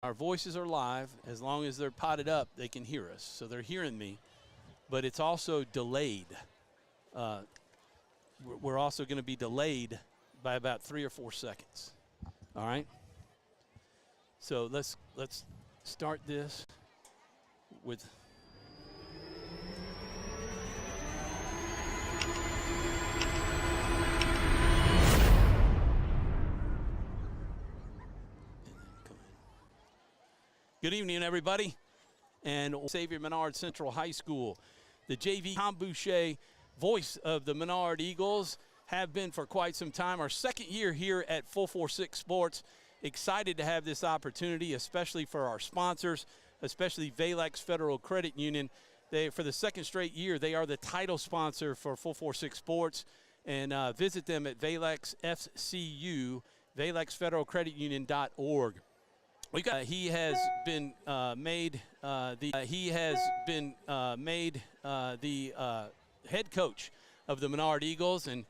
Our voices are live. As long as they're potted up, they can hear us. So they're hearing me, but it's also delayed. We're also going to be delayed by about 3 or 4 seconds. All right? So let's start this with Good evening, everybody, and Xavier Menard Central High School. The JV Tom Boucher, voice of the Menard Eagles, have been for quite some time. Our second year here at Full 46 Sports. Excited to have this opportunity, especially for our sponsors, especially Valex Federal Credit Union. For the second straight year, they are the title sponsor for Full 46 Sports. And visit them at ValexFCU, ValexFederalCreditUnion.org. He has been made the head coach of the Menard Eagles, and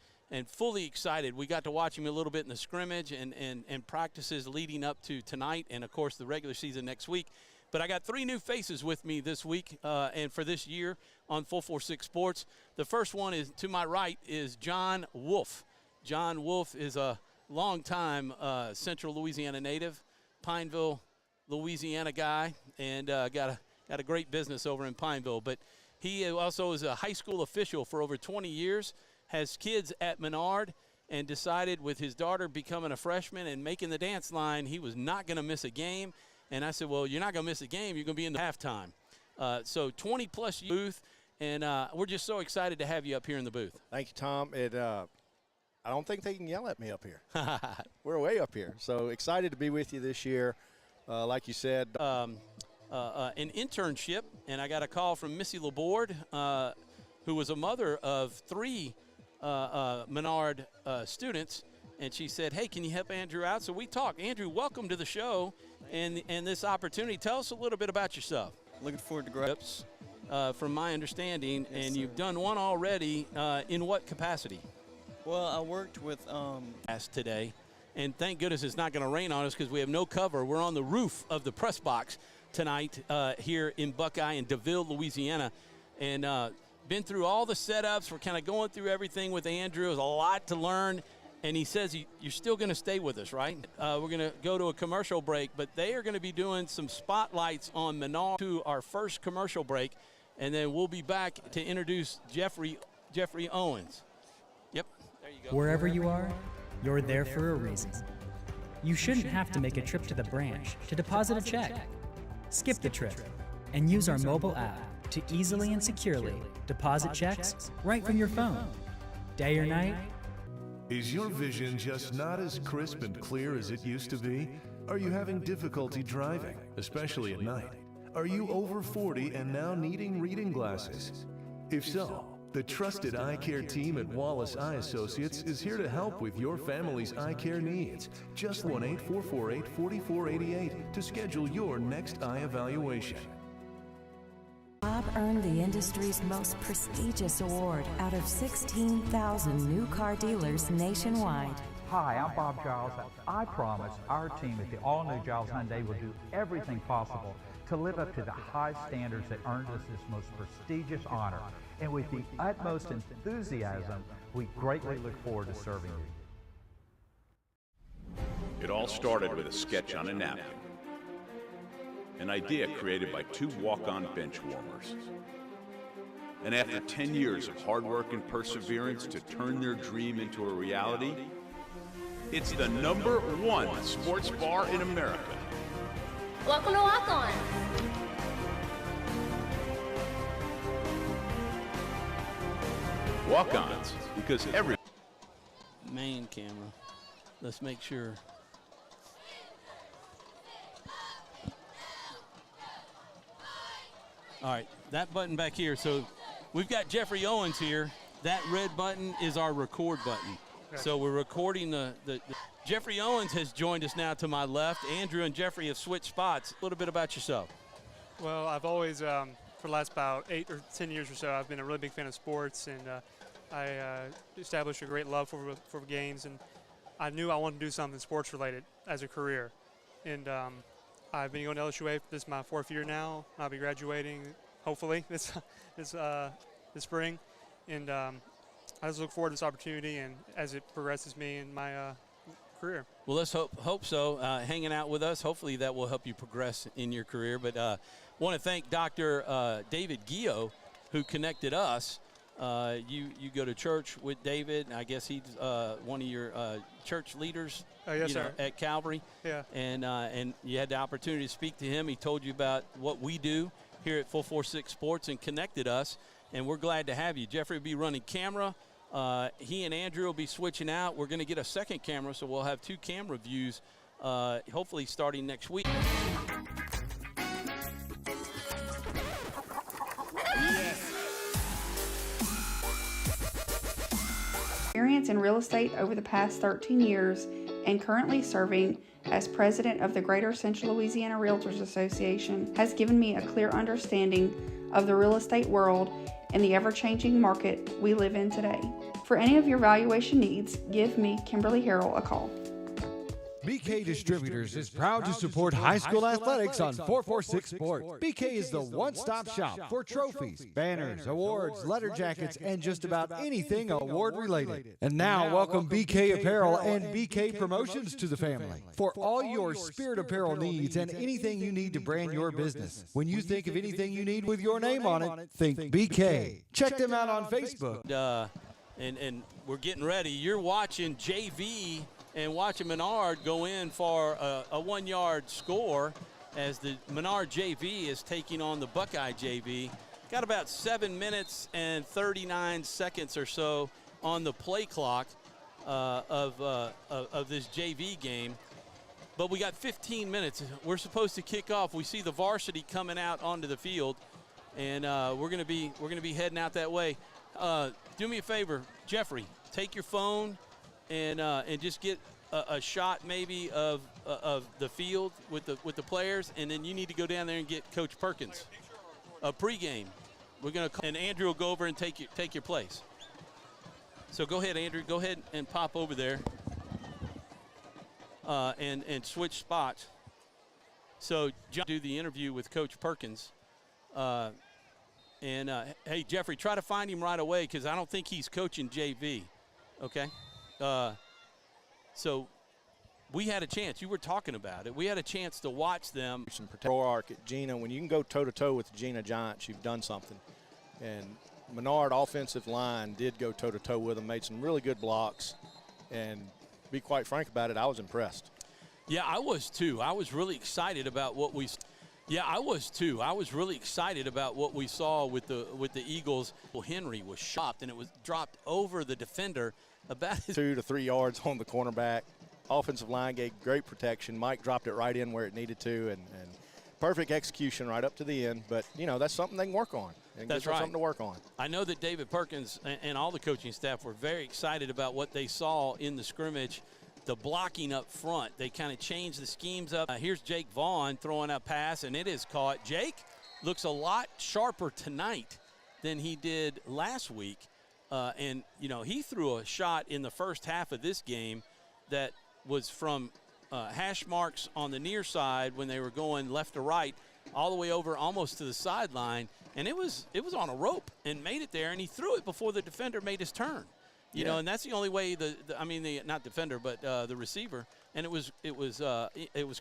fully excited. We got to watch him a little bit in the scrimmage and practices leading up to tonight, and of course the regular season next week. But I got 3 new faces with me this week and for this year on Full 46 Sports. The first one is to my right is John Wolf. John Wolf is a longtime Central Louisiana native. Pineville, Louisiana guy, and got a great business over in Pineville. But he also is a high school official for over 20 years, has kids at Menard, and decided with his daughter becoming a freshman and making the dance line, he was not going to miss a game. And I said, well, you're not going to miss a game. You're going to be in the halftime. So 20-plus booth, and we're just so excited to have you up here in the booth. Thank you, Tom. I don't think they can yell at me up here. We're way up here. So excited to be with you this year. Like you said. An internship, and I got a call from Missy Laborde, who was a mother of 3 Menard students, and she said, hey, can you help Andrew out? So we talked. Andrew, welcome to the show and this opportunity. Tell us a little bit about yourself. Looking forward to grips. From my understanding, yes, and sir. You've done one already. In what capacity? Well, I worked with today, and thank goodness it's not going to rain on us because we have no cover. We're on the roof of the press box tonight here in Buckeye in DeVille, Louisiana, and been through all the setups. We're kind of going through everything with Andrew. There's a lot to learn, and he says you're still going to stay with us, right? We're going to go to a commercial break, but they are going to be doing some spotlights on Menard to our first commercial break, and then we'll be back to introduce Jeffrey Owens. Yep. There you go. Wherever you are, you're there for a reason. You shouldn't have to make a trip to the branch to deposit a check. Skip the trip and use our mobile app to easily and securely deposit checks right from your phone. Day or night. Is your vision just not as crisp and clear as it used to be? Are you having difficulty driving, especially at night? Are you over 40 and now needing reading glasses? If so, the trusted eye care team at Wallace Eye Associates is here to help with your family's eye care needs. Just 1-844-844-88 to schedule your next eye evaluation. Bob earned the industry's most prestigious award out of 16,000 new car dealers nationwide. Hi, I'm Bob Giles. I promise our team at the all-new Giles Hyundai will do everything possible to live up to the high standards that earned us this most prestigious honor. And with the utmost enthusiasm, we greatly look forward to serving you. It all started with a sketch on a napkin. An idea created by 2 walk-on bench warmers. And after 10 years of hard work and perseverance to turn their dream into a reality, it's the #1 sports bar in America. Welcome to Walk On. Walk-ons, because every Main camera. Let's make sure. All right, that button back here. So we've got Jeffrey Owens here. That red button is our record button. Okay. So we're recording the Jeffrey Owens has joined us now to my left. Andrew and Jeffrey have switched spots. A little bit about yourself. Well, I've always, for the last about 8 or 10 years or so, I've been a really big fan of sports, and I established a great love for games, and I knew I wanted to do something sports related as a career. And I've been going to LSUA. This is my 4th year now. I'll be graduating hopefully this spring, and I just look forward to this opportunity and as it progresses me in my career. Well, let's hope so. Hanging out with us, hopefully that will help you progress in your career. But want to thank Dr. David Gio, who connected us. You go to church with David. I guess he's one of your church leaders. Yes, sir. At Calvary. Yeah. And you had the opportunity to speak to him. He told you about what we do here at 446 Sports and connected us. And we're glad to have you. Jeffrey will be running camera. He and Andrew will be switching out. We're going to get a second camera, so we'll have 2 camera views, hopefully starting next week. Experience in real estate over the past 13 years and currently serving as president of the Greater Central Louisiana Realtors Association has given me a clear understanding of the real estate world and the ever-changing market we live in today. For any of your valuation needs, give me, Kimberly Harrell, a call. BK Distributors is proud to support high school athletics on 446 Sports. BK is the one-stop shop for trophies, banners, awards, letter jackets, and just about anything award-related. And now, welcome BK Apparel and BK Promotions to the family. For all your spirit apparel needs and anything you need to brand your business. When you think of anything you need with your name on it, think BK. Check them out on Facebook. And we're getting ready. You're watching JV and watching Menard go in for a 1-yard score as the Menard JV is taking on the Buckeye JV. Got about 7 minutes and 39 seconds or so on the play clock of this JV game. But we got 15 minutes. We're supposed to kick off. We see the varsity coming out onto the field, and we're gonna be heading out that way. Do me a favor, Jeffrey, take your phone and just get a shot maybe of the field with the players, and then you need to go down there and get Coach Perkins a pregame. We're gonna and Andrew will go over and take your place. So go ahead, Andrew. Go ahead and pop over there and switch spots. So John do the interview with Coach Perkins. Hey, Jeffrey, try to find him right away because I don't think he's coaching JV. Okay. So we had a chance. You were talking about it. We had a chance to watch them. Pro arc at Gina. When you can go toe-to-toe with the Gina Giants, you've done something. And Menard offensive line did go toe-to-toe with them, made some really good blocks. And to be quite frank about it, I was impressed. Yeah, I was too. I was really excited about what we really excited about what we saw with the Eagles. Well, Henry was shocked, and it was dropped over the defender about 2 to 3 yards on the cornerback. Offensive line gave great protection. Mike dropped it right in where it needed to, and perfect execution right up to the end. But, you know, that's something they can work on. That's right. Something to work on. I know that David Perkins and all the coaching staff were very excited about what they saw in the scrimmage. The blocking up front, they kind of changed the schemes up. Here's Jake Vaughn throwing a pass, and it is caught. Jake looks a lot sharper tonight than he did last week. And, you know, he threw a shot in the first half of this game that was from hash marks on the near side when they were going left to right, all the way over almost to the sideline. And it was on a rope and made it there, and he threw it before the defender made his turn. You know, and that's the only way the not defender, but the receiver, and it was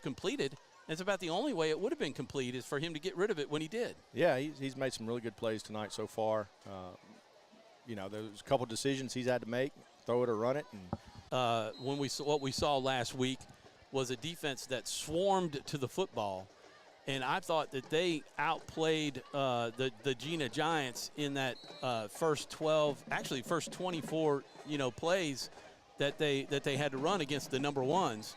completed. It's about the only way it would have been complete is for him to get rid of it when he did. Yeah, he's made some really good plays tonight so far. You know, there's a couple decisions he's had to make, throw it or run it. And what we saw last week was a defense that swarmed to the football, and I thought that they outplayed the Gina Giants in that first 24 plays that they had to run against the number ones.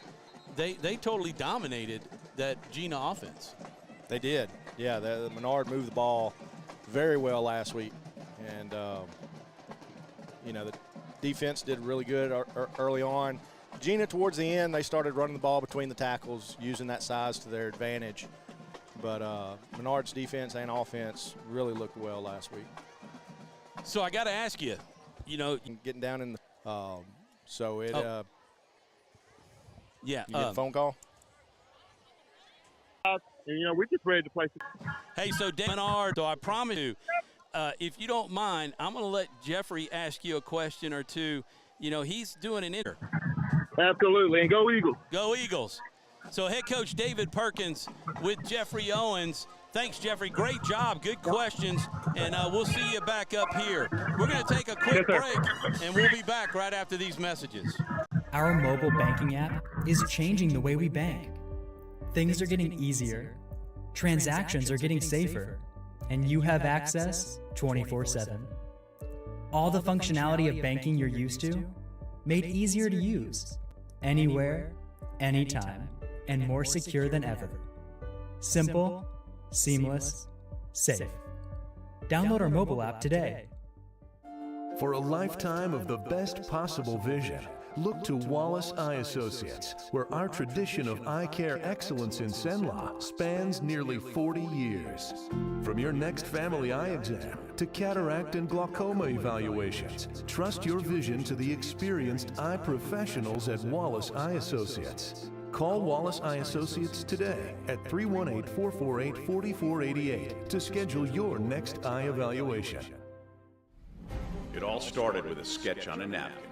They totally dominated that Gina offense. They did. Yeah, the Menard moved the ball very well last week, and the defense did really good early on. Gina, towards the end, they started running the ball between the tackles, using that size to their advantage. But Menard's defense and offense really looked well last week. So I got to ask you, getting down in the yeah. You get a phone call? And, we're just ready to play. Hey, so Menard, so I promise you, if you don't mind, I'm going to let Jeffrey ask you a question or two. He's doing an interview. Absolutely, and go Eagles. Go Eagles. So head coach David Perkins with Jeffrey Owens. Thanks, Jeffrey. Great job. Good questions. And we'll see you back up here. We're going to take a quick break, and we'll be back right after these messages. Our mobile banking app is changing the way we bank. Things are getting easier. Transactions are getting safer. And you have access 24/7. All the functionality of banking you're used to, made easier to use. Anywhere, anytime, and more secure than ever. Simple, seamless, safe. Download our mobile app today. For a lifetime of the best possible vision, look to Wallace Eye Associates, where our tradition of eye care excellence in Cenla spans nearly 40 years. From your next family eye exam to cataract and glaucoma evaluations, trust your vision to the experienced eye professionals at Wallace Eye Associates. Call Wallace Eye Associates today at 318-448-4488 to schedule your next eye evaluation. It all started with a sketch on a napkin.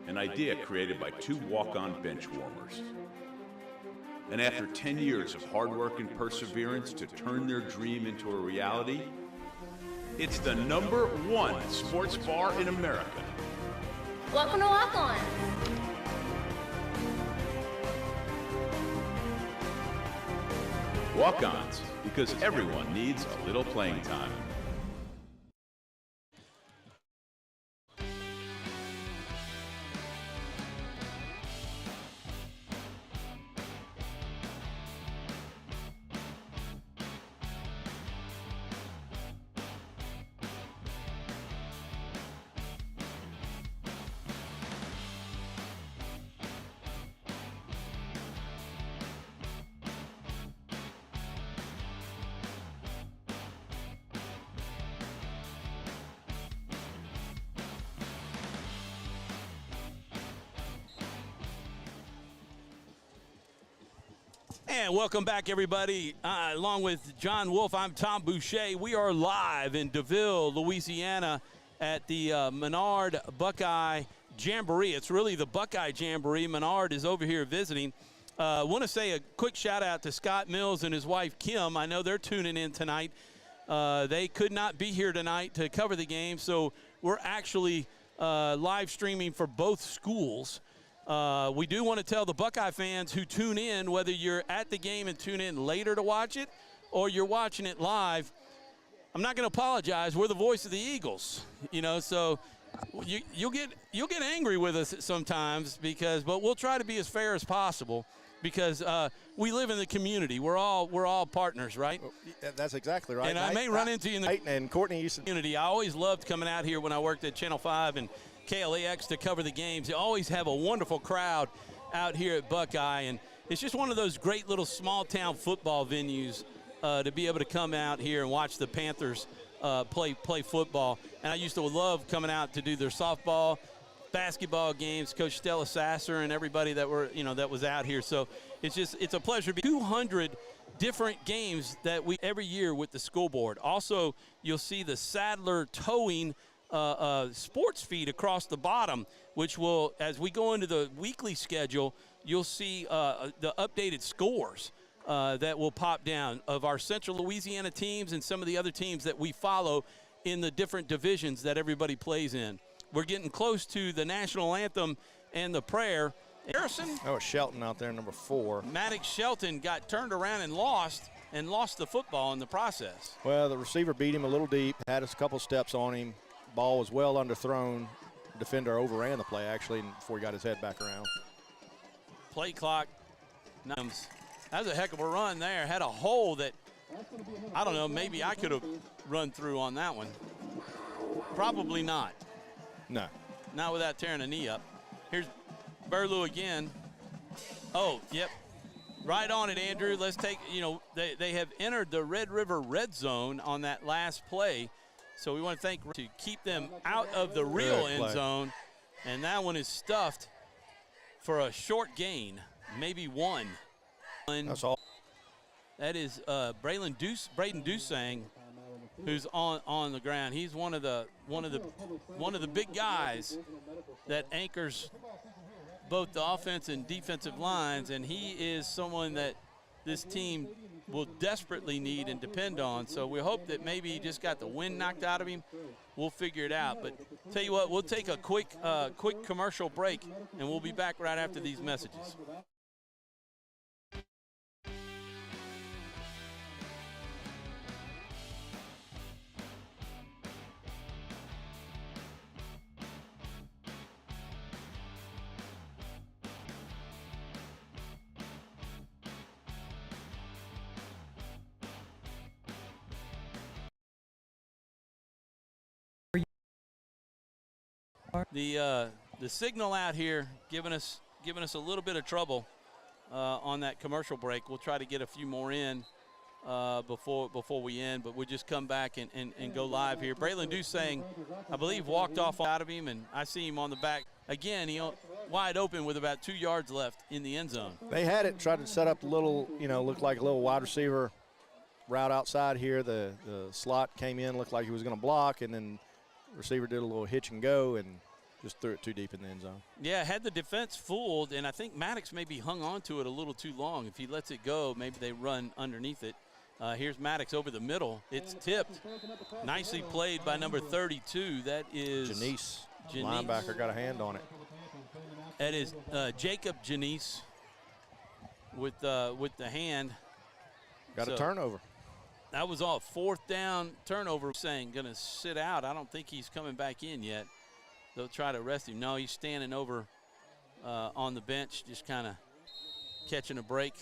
An idea created by two walk-on bench warmers. And after 10 years of hard work and perseverance to turn their dream into a reality, it's the #1 sports bar in America. Welcome to Walk On. Walk-ons, because everyone needs a little playing time. And welcome back, everybody. Along with John Wolf, I'm Tom Boucher. We are live in DeVille, Louisiana at the Menard Buckeye Jamboree. It's really the Buckeye Jamboree. Menard is over here visiting. I want to say a quick shout out to Scott Mills and his wife, Kim. I know they're tuning in tonight. They could not be here tonight to cover the game, so we're actually live streaming for both schools. We do want to tell the Buckeye fans who tune in, whether you're at the game and tune in later to watch it or you're watching it live, I'm not going to apologize. We're the voice of the Eagles, so you'll get angry with us sometimes but we'll try to be as fair as possible because we live in the community. We're all partners, right? That's exactly right. And I may run into you in the and Courtney used to community. I always loved coming out here when I worked at Channel 5 and KLAX to cover the games. You always have a wonderful crowd out here at Buckeye, and it's just one of those great little small-town football venues to be able to come out here and watch the Panthers play football. And I used to love coming out to do their softball, basketball games. Coach Stella Sasser and everybody that was out here. So it's a pleasure. 200 different games that we every year with the school board. Also, you'll see the Sadler Towing sports feed across the bottom, which will, as we go into the weekly schedule, you'll see the updated scores that will pop down of our Central Louisiana teams and some of the other teams that we follow in the different divisions that everybody plays in. We're getting close to the national anthem and the prayer. Harrison? Oh, Shelton out there, number 4. Maddox Shelton got turned around and lost the football in the process. Well, the receiver beat him a little deep, had a couple steps on him. Ball was well underthrown. Defender overran the play, actually, before he got his head back around. Play clock. That was a heck of a run there. Had a hole that, I don't know, maybe I could have run through on that one. Probably not. No. Not without tearing a knee up. Here's Burlew again. Oh, yep. Right on it, Andrew. Let's take, they have entered the Red River red zone on that last play. So we want to thank to keep them out of the real end zone. And that one is stuffed for a short gain, maybe one. That's all. That is Braden Dusang, who's on the ground. He's one of the big guys that anchors both the offense and defensive lines, and he is someone that this team will desperately need and depend on. So we hope that maybe he just got the wind knocked out of him. We'll figure it out. But tell you what, we'll take a quick commercial break, and we'll be back right after these messages. The signal out here giving us a little bit of trouble on that commercial break. We'll try to get a few more in before we end, but we'll just come back and go live here. Braylon Dusang, I believe, walked off out of him, and I see him on the back. Again, he wide open with about 2 yards left in the end zone. They had it, tried to set up a little, looked like a little wide receiver route outside here. The slot came in, looked like he was going to block, and then receiver did a little hitch and go and just threw it too deep in the end zone. Yeah, had the defense fooled, and I think Maddox maybe hung on to it a little too long. If he lets it go, maybe they run underneath it. Here's Maddox over the middle. It's tipped. Nicely played by number 32. That is Janice. Linebacker got a hand on it. That is Jacob Janice with the hand. Got a turnover. That was all 4th down turnover. Saying going to sit out. I don't think he's coming back in yet. They'll try to arrest him. No, he's standing over on the bench, just kind of catching a break.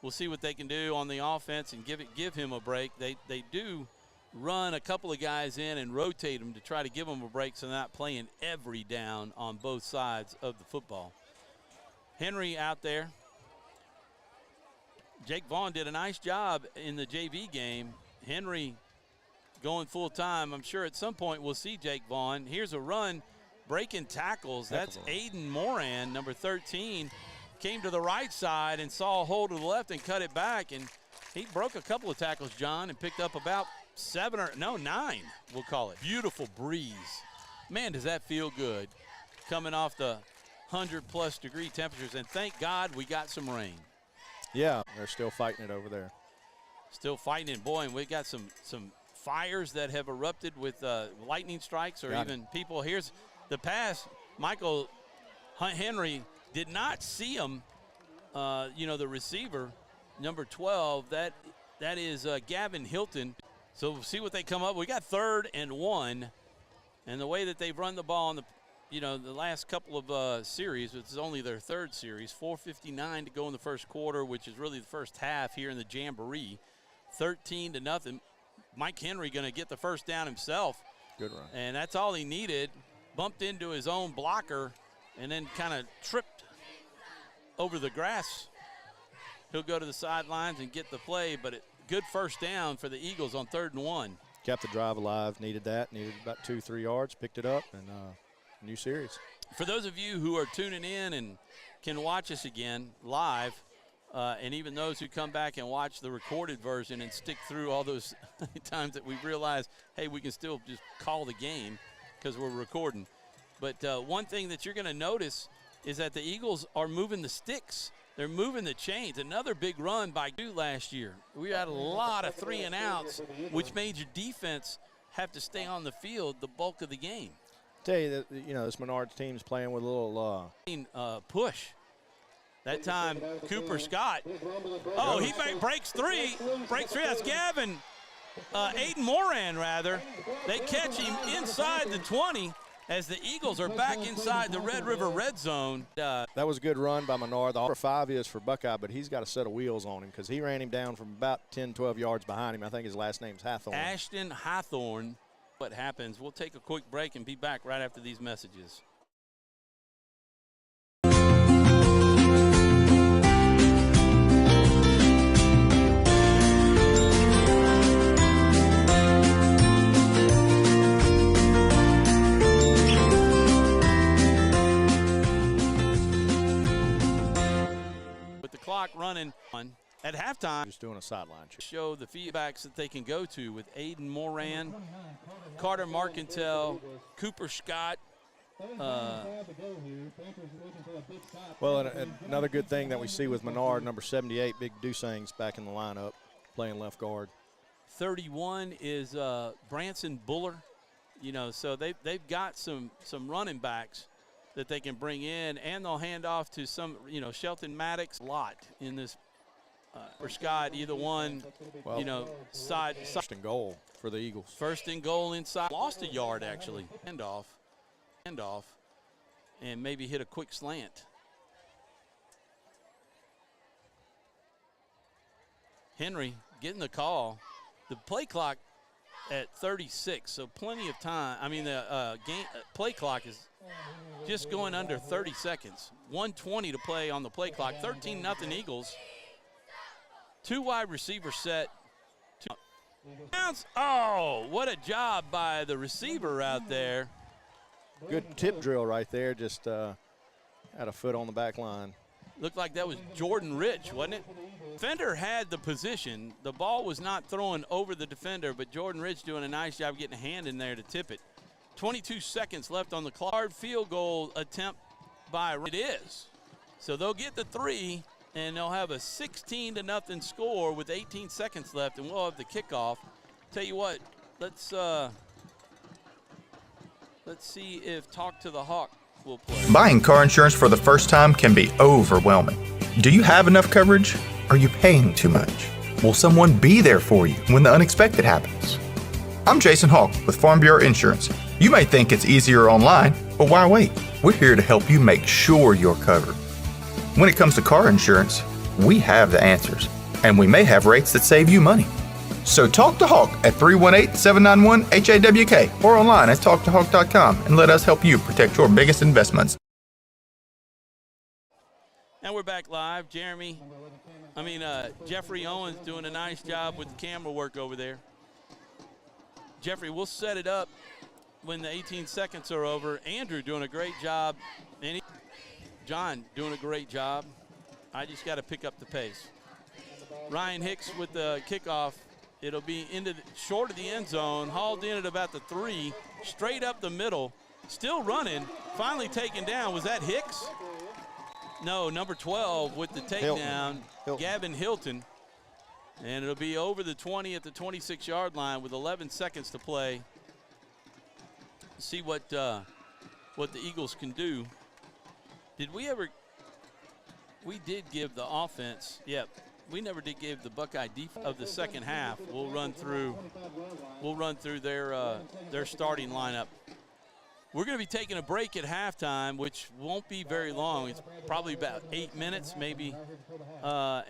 We'll see what they can do on the offense and give him a break. They do run a couple of guys in and rotate them to try to give them a break so they're not playing every down on both sides of the football. Henry out there. Jake Vaughn did a nice job in the JV game. Henry going full time. I'm sure at some point we'll see Jake Vaughn. Here's a run, breaking tackles. That's Aiden Moran, number 13. Came to the right side and saw a hole to the left and cut it back. And he broke a couple of tackles, John, and picked up about 9, we'll call it. Beautiful breeze. Man, does that feel good coming off the 100+ degree temperatures. And thank God we got some rain. Yeah, they're still fighting it over there. Still fighting it. Boy, and we got some fires that have erupted with lightning strikes or even people. Here's the pass. Michael Henry did not see him, the receiver, number 12. That is Gavin Hilton. So we'll see what they come up. We got 3rd and 1. And the way that they've run the ball in the last couple of series, which is only their 3rd series, 4:59 to go in the first quarter, which is really the first half here in the Jamboree. 13-0. Mike Henry going to get the first down himself. Good run. And that's all he needed. Bumped into his own blocker and then kind of tripped over the grass. He'll go to the sidelines and get the play, but good first down for the Eagles on 3rd and 1. Kept the drive alive, needed that. Needed about 2-3 yards, picked it up, and new series. For those of you who are tuning in and can watch us again live, and even those who come back and watch the recorded version and stick through all those times that we realize, hey, we can still just call the game because we're recording. But one thing that you're going to notice is that the Eagles are moving the sticks. They're moving the chains. Another big run by last year. We had a lot of 3-and-outs, which made your defense have to stay on the field the bulk of the game. Tell you that this Menard team's playing with a little push. That time, Cooper Scott. Oh, he breaks three. That's Gavin. Aiden Moran, rather. They catch him inside the 20 as the Eagles are back inside the Red River red zone. That was a good run by Menard. The number 5 is for Buckeye, but he's got a set of wheels on him because he ran him down from about 10, 12 yards behind him. I think his last name's Hathorn. Ashton Hathorn. What happens? We'll take a quick break and be back right after these messages. With the clock running on at half. halftime. Just doing a sideline check. Show the feedbacks that they can go to with Aiden Moran, Carter Marcantel, Cooper Scott. Well, and another good thing that we see with Menard, number 78, Big Dusang's back in the lineup, playing left guard. 31 is Branson Buller. You know, so they've got some running backs that they can bring in, and they'll hand off to some, you know, Shelton Maddox. Lot in this for Scott, either one, well, you know, side. First and goal for the Eagles. First and goal inside. Lost a yard, actually. Handoff, and maybe hit a quick slant. Henry getting the call. The play clock at 36, so plenty of time. I mean, the play clock is just going under 30 seconds. 1:20 to play on the play clock. 13-0 Eagles. 2 wide receiver set. Oh, what a job by the receiver out there. Good tip drill right there, just had a foot on the back line. Looked like that was Jordan Rich, wasn't it? Defender had the position. The ball was not thrown over the defender, but Jordan Rich doing a nice job getting a hand in there to tip it. 22 seconds left on the clock. Field goal attempt by it is. So they'll get the 3, and they'll have a 16-0 score with 18 seconds left, and we'll have the kickoff. Tell you what, let's see if Talk to the Hawk will play. Buying car insurance for the first time can be overwhelming. Do you have enough coverage? Are you paying too much? Will someone be there for you when the unexpected happens? I'm Jason Hawk with Farm Bureau Insurance. You may think it's easier online, but why wait? We're here to help you make sure you're covered. When it comes to car insurance, we have the answers, and we may have rates that save you money. So talk to Hawk at 318-791-HAWK or online at talktohawk.com and let us help you protect your biggest investments. And we're back live. Jeffrey Owens doing a nice job with the camera work over there. Jeffrey, we'll set it up when the 18 seconds are over. Andrew doing a great job. And John doing a great job. I just got to pick up the pace. Ryan Hicks with the kickoff. It'll be short of the end zone, hauled in at about the 3, straight up the middle, still running, finally taken down. Was that Hicks? No, number 12 with the takedown, Gavin Hilton. And it'll be over the 20 at the 26-yard line with 11 seconds to play. See what the Eagles can do. We did give the offense, we never did give the Buckeye defense of the second half. We'll run through their starting lineup. We're going to be taking a break at halftime, which won't be very long. It's probably about 8 minutes, maybe, but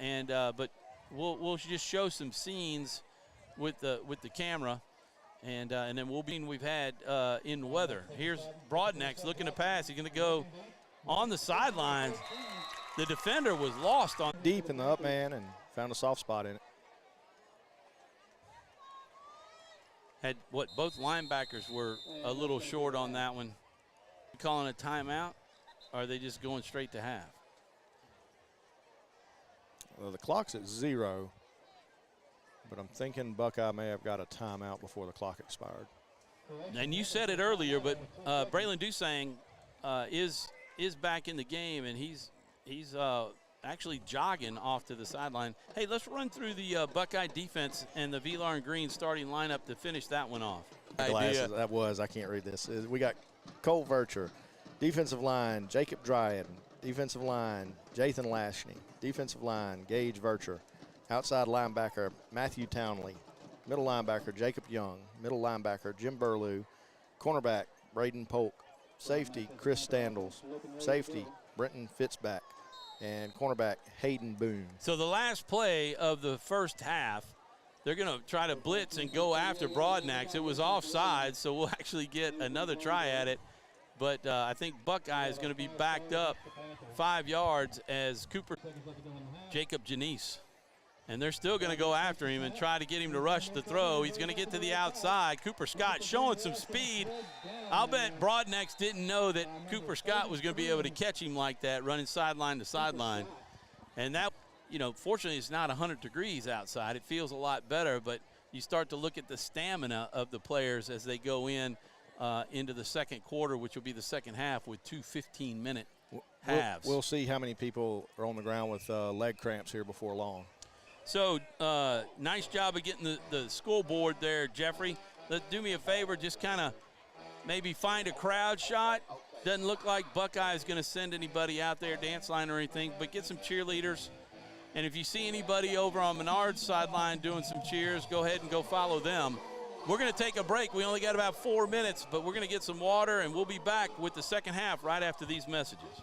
we'll just show some scenes with the camera, and then we've had in weather. Here's Broadnax looking to pass. He's going to go on the sidelines. The defender was lost on deep in the up man and found a soft spot in it. Had both linebackers were a little short on that one. You calling a timeout, or are they just going straight to half? Well, the clock's at 0, but I'm thinking Buckeye may have got a timeout before the clock expired. And you said it earlier, but Braylon Dusang is back in the game, and he's actually jogging off to the sideline. Hey, let's run through the Buckeye defense and the Velar and Green starting lineup to finish that one off. Glasses, I can't read this. We got Cole Vercher, defensive line, Jacob Dryan, defensive line, Jathan Lashney, defensive line, Gage Vercher, outside linebacker, Matthew Townley, middle linebacker, Jacob Young, middle linebacker, Jim Burlew, cornerback, Braden Polk, safety, Chris Standles, safety, Brenton Fitzback, and cornerback Hayden Boone. So the last play of the first half, they're going to try to blitz and go after Broadnax. It was offside, so we'll actually get another try at it. But I think Buckeye is going to be backed up 5 yards as Jacob Janice. And they're still going to go after him and try to get him to rush the throw. He's going to get to the outside. Cooper Scott showing some speed. I'll bet Broadnax didn't know that Cooper Scott was going to be able to catch him like that, running sideline to sideline. And that you know, fortunately it's not 100 degrees outside. It feels a lot better, but you start to look at the stamina of the players as they go into the second quarter, which will be the second half, with 2 15-minute halves. We'll see how many people are on the ground with leg cramps here before long. So nice job of getting the scoreboard there, Jeffrey. Do me a favor, just kind of maybe find a crowd shot. Doesn't look like Buckeye is going to send anybody out there, dance line or anything, but get some cheerleaders. And if you see anybody over on Menard's sideline doing some cheers, go ahead and go follow them. We're going to take a break. We only got about 4 minutes, but we're going to get some water, and we'll be back with the second half right after these messages.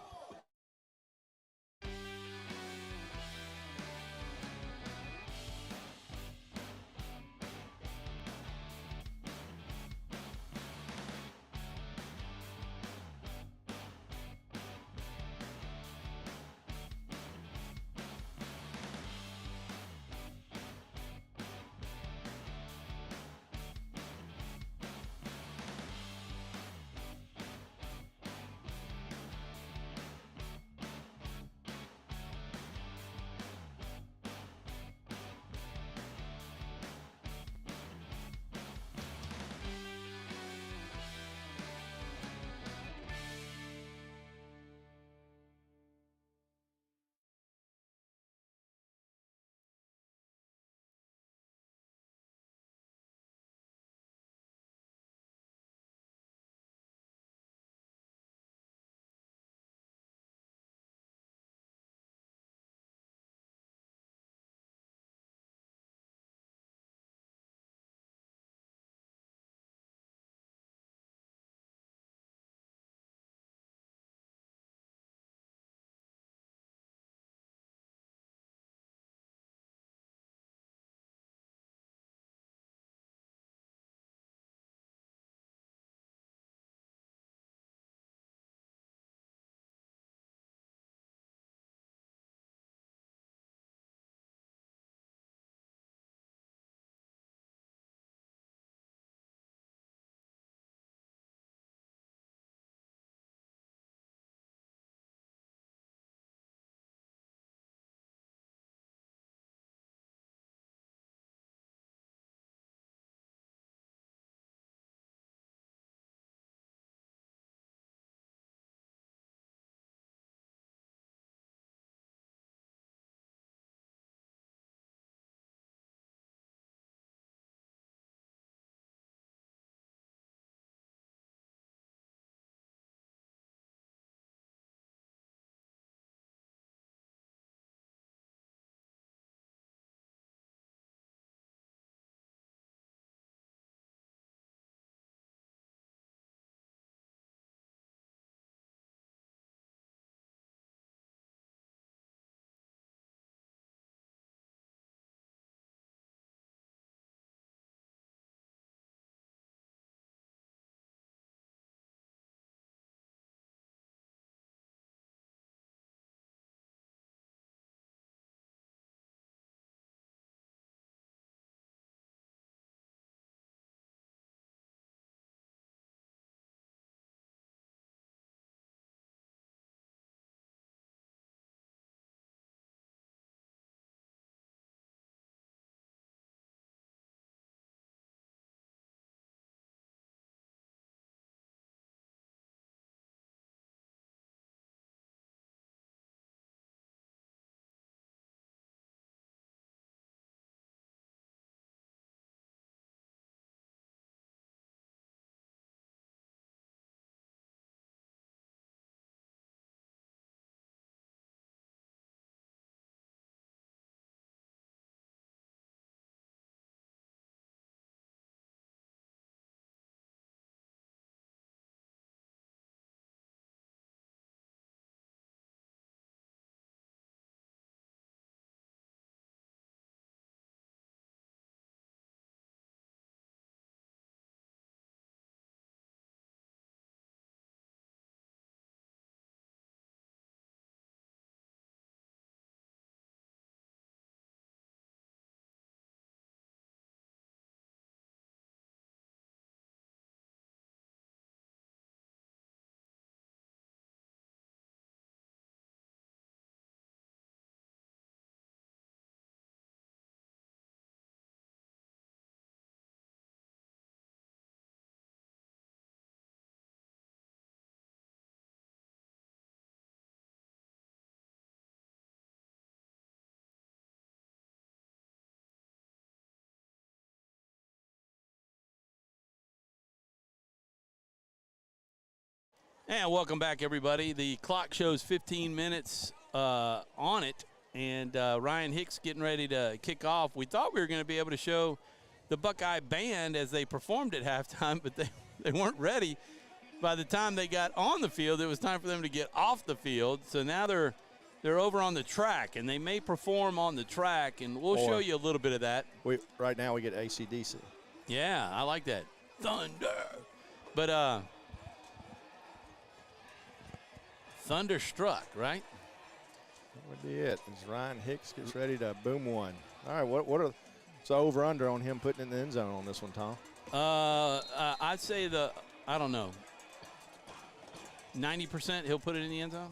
And welcome back, everybody. The clock shows 15 minutes on it, and Ryan Hicks getting ready to kick off. We thought we were going to be able to show the Buckeye band as they performed at halftime, but they weren't ready. By the time they got on the field, it was time for them to get off the field. So now they're over on the track, and they may perform on the track, and we'll show you a little bit of that. Right now we get AC/DC. Yeah, I like that. Thunder. But Thunderstruck, right? That would be it. As Ryan Hicks gets ready to boom one. All right, what are so over under on him putting it in the end zone on this one, Tom? I'd say I don't know, 90% he'll put it in the end zone.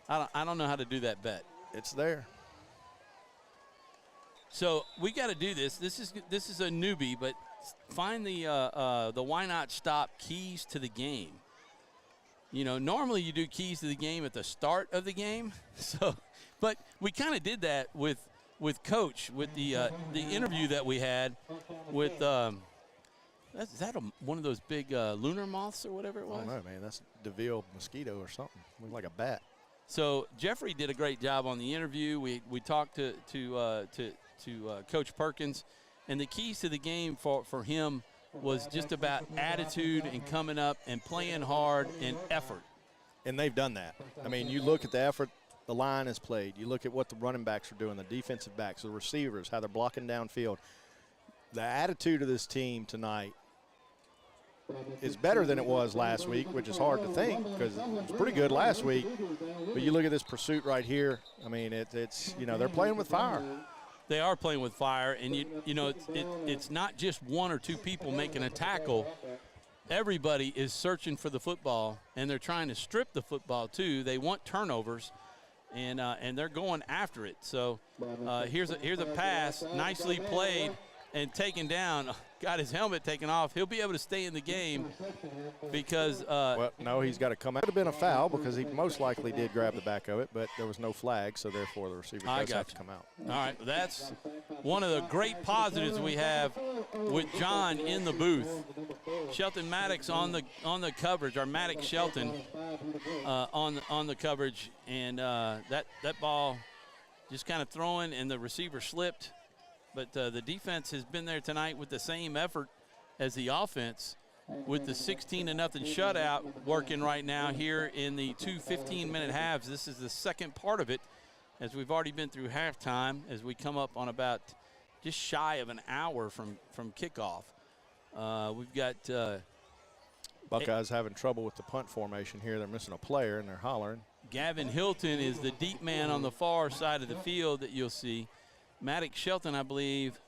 I don't know how to do that bet. It's there. So we got to do this. This is a newbie, but find the Why Not Stop keys to the game. You know, normally you do keys to the game at the start of the game. So, but we kind of did that with Coach with the interview that we had with is that one of those big lunar moths or whatever it was? I don't know, man. That's DeVille mosquito or something. Looks like a bat. So Jeffrey did a great job on the interview. We talked to Coach Perkins, and the keys to the game for him was just about attitude and coming up and playing hard and effort. And they've done that. I mean, you look at the effort the line has played. You look at what the running backs are doing, the defensive backs, the receivers, how they're blocking downfield. The attitude of this team tonight is better than it was last week, which is hard to think because it was pretty good last week. But you look at this pursuit right here. I mean, it's you know, they're playing with fire. They are playing with fire, and you know it's not just one or two people making a tackle. Everybody is searching for the football, and they're trying to strip the football too. They want turnovers, and they're going after it. So here's a pass, nicely played and taken down. Got his helmet taken off. He'll be able to stay in the game because well, no, he's got to come out. It would have been a foul because he most likely did grab the back of it, but there was no flag, so therefore the receiver does have to come out. All right, that's one of the great positives we have with John in the booth. Shelton Maddox on the coverage, or Maddox Shelton on the coverage, and that ball just kind of throwing, and the receiver slipped. But the defense has been there tonight with the same effort as the offense, with the 16-0 shutout working right now here in the two 15-minute halves. This is the second part of it, as we've already been through halftime, as we come up on about just shy of an hour from kickoff. We've got Buckeyes having trouble with the punt formation here. They're missing a player, and they're hollering. Gavin Hilton is the deep man on the far side of the field that you'll see. Maddox Shelton, I believe,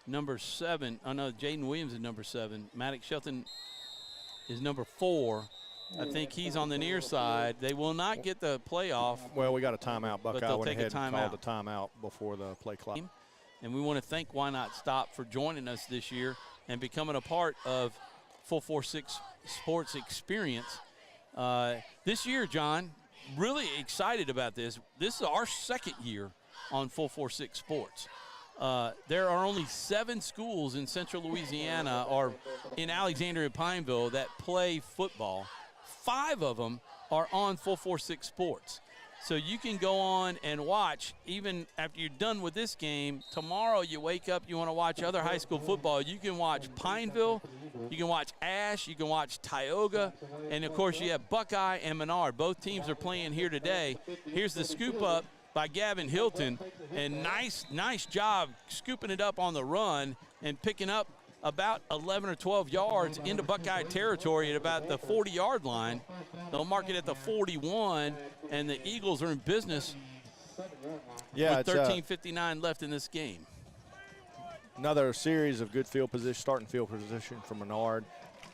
number 7. Oh, no, Jaden Williams is number 7. Maddox Shelton is number 4. I think he's on the near side. They will not get the playoff. Well, we got a timeout. Buckeye went ahead and called the timeout before the play clock. And we want to thank Why Not Stop for joining us this year and becoming a part of 446 Sports Experience. This year, John, really excited about this. This is our second year on 446 Sports. There are only 7 schools in central Louisiana or in Alexandria Pineville that play football. 5 of them are on 446 Sports. So you can go on and watch, even after you're done with this game. Tomorrow you wake up, you want to watch other high school football. You can watch Pineville, you can watch Ash, you can watch Tioga, and of course you have Buckeye and Menard. Both teams are playing here today. Here's the scoop up by Gavin Hilton, and nice job scooping it up on the run and picking up about 11 or 12 yards into Buckeye territory at about the 40-yard line. They'll mark it at the 41, and the Eagles are in business with 13:59 left in this game. Another series of good field position, starting field position for Menard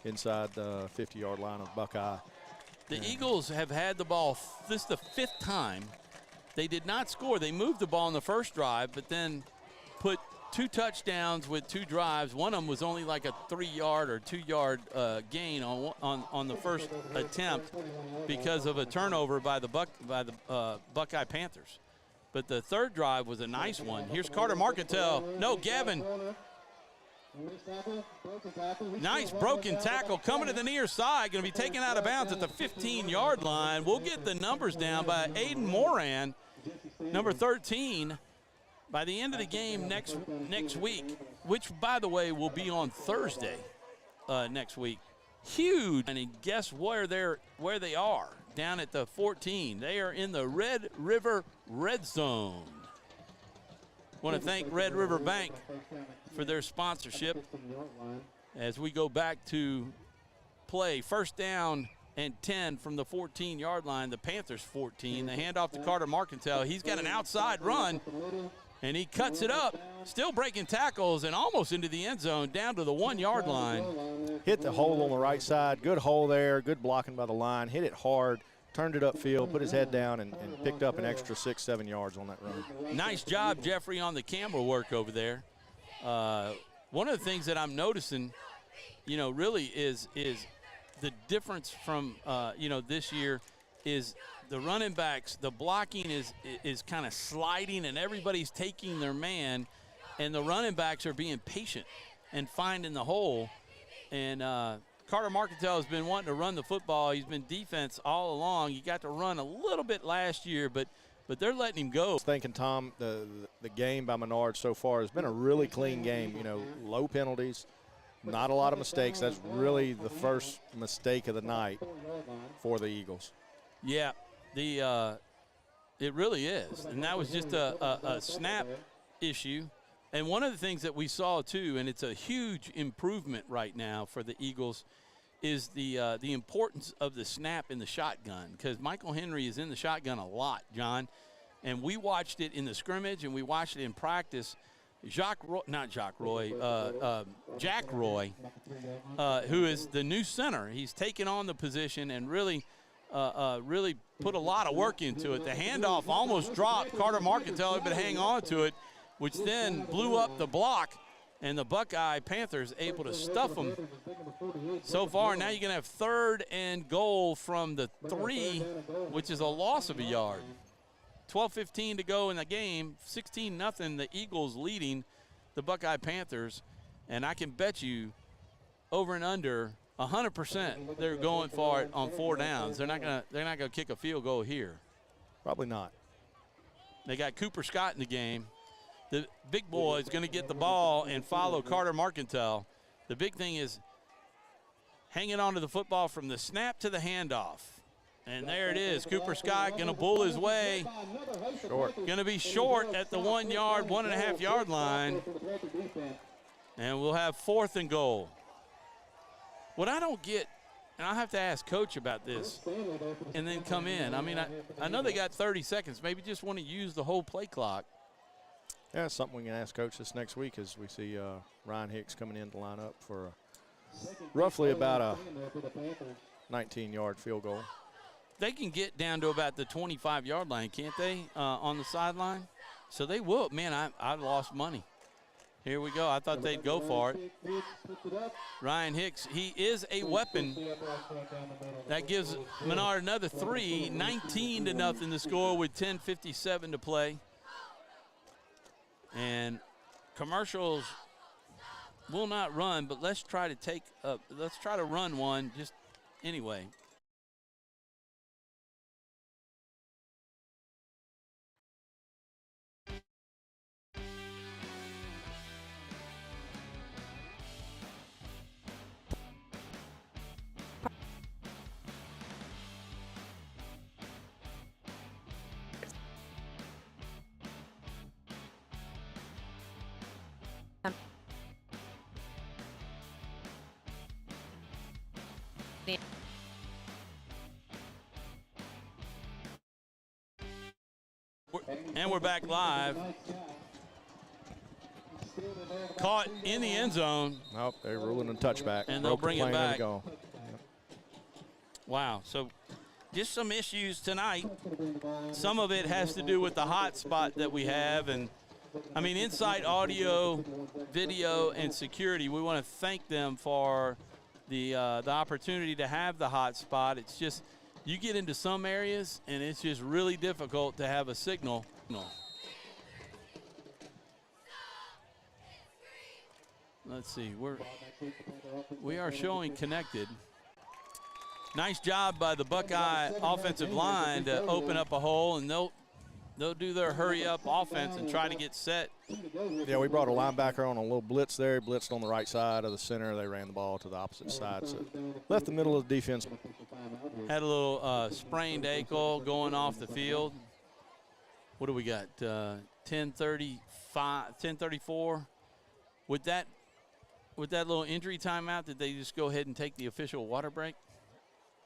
inside the 50-yard line of Buckeye. The Eagles have had the ball. This is the 5th time. They did not score. They moved the ball in the first drive, but then put 2 touchdowns with 2 drives. One of them was only like a 3-yard or 2-yard gain on the first attempt because of a turnover by the Buckeye Panthers. But the third drive was a nice one. Here's Carter Marcantel. No, Gavin Nice broken tackle coming to the near side. Going to be taken out of bounds at the 15-yard line. We'll get the numbers down by Aiden Moran, number 13, by the end of the game next week, which, by the way, will be on Thursday next week. Huge. And guess where they are? Down at the 14. They are in the Red River Red Zone. Want to thank Red River Bank for their sponsorship as we go back to play. First down and 10 from the 14-yard line. The Panthers 14. The handoff to Carter Marcantel. He's got an outside run, and he cuts it up, still breaking tackles and almost into the end zone down to the 1-yard line. Hit the hole on the right side. Good hole there. Good blocking by the line. Hit it hard. Turned it upfield, put his head down, and picked up an extra 6-7 yards on that run. Nice job, Jeffrey, on the camera work over there. One of the things that I'm noticing, really is the difference from, this year is the running backs, the blocking is kind of sliding, and everybody's taking their man, and the running backs are being patient and finding the hole. And Carter Marcantel has been wanting to run the football. He's been defense all along. He got to run a little bit last year, but they're letting him go. I was thinking, Tom, the game by Menard so far has been a really clean game. Low penalties, not a lot of mistakes. That's really the first mistake of the night for the Eagles. Yeah, it really is, and that was just a snap issue. And one of the things that we saw too, and it's a huge improvement right now for the Eagles, is the importance of the snap in the shotgun, because Michael Henry is in the shotgun a lot, John. And we watched it in the scrimmage, and we watched it in practice. Jack Roy, who is the new center. He's taken on the position and really put a lot of work into it. The handoff almost dropped. Carter Marcantel had to hang on to it, which then blew up the block, and the Buckeye Panthers able to stuff them. So far, now you're going to have 3rd and goal from the 3, which is a loss of a yard. 12:15 to go in the game, 16-0, the Eagles leading the Buckeye Panthers, and I can bet you over and under 100% they're going for it on 4 downs. They're not gonna kick a field goal here. Probably not. They got Cooper Scott in the game. The big boy is going to get the ball and follow Carter Marcantel. The big thing is hanging on to the football from the snap to the handoff. And there it is. Cooper Scott going to bull his way. Short. Going to be short at the 1.5 yard line. And we'll have 4th and goal. What I don't get, and I'll have to ask Coach about this and then come in. I mean, I know they got 30 seconds. Maybe just want to use the whole play clock. Yeah, it's something we can ask Coach this next week as we see Ryan Hicks coming in to line up for roughly about a 19-yard field goal. They can get down to about the 25-yard line, can't they, on the sideline? So they will. Man, I lost money. Here we go. I thought they'd go for it. Ryan Hicks, he is a weapon. That gives Menard another 3, 19-0 the score with 10:57 to play. And commercials will not run, but let's try to run one just anyway. And we're back live. Caught in the end zone. Nope, they're ruling a touchback. And they'll bring it back. Wow, so just some issues tonight. Some of it has to do with the hot spot that we have. And, I mean, Insight Audio, Video, and Security, we want to thank them for the opportunity to have the hot spot. It's just, you get into some areas, and it's just really difficult to have a signal. let's see. We are showing connected. Nice job by the Buckeye offensive line to open up a hole, and they'll do their hurry-up offense and try to get set. Yeah, we brought a linebacker on a little blitz there. He blitzed on the right side of the center. They ran the ball to the opposite side, so left the middle of the defense. Had a little sprained ankle going off the field. What do we got? 10:34. With that little injury timeout, did they just go ahead and take the official water break?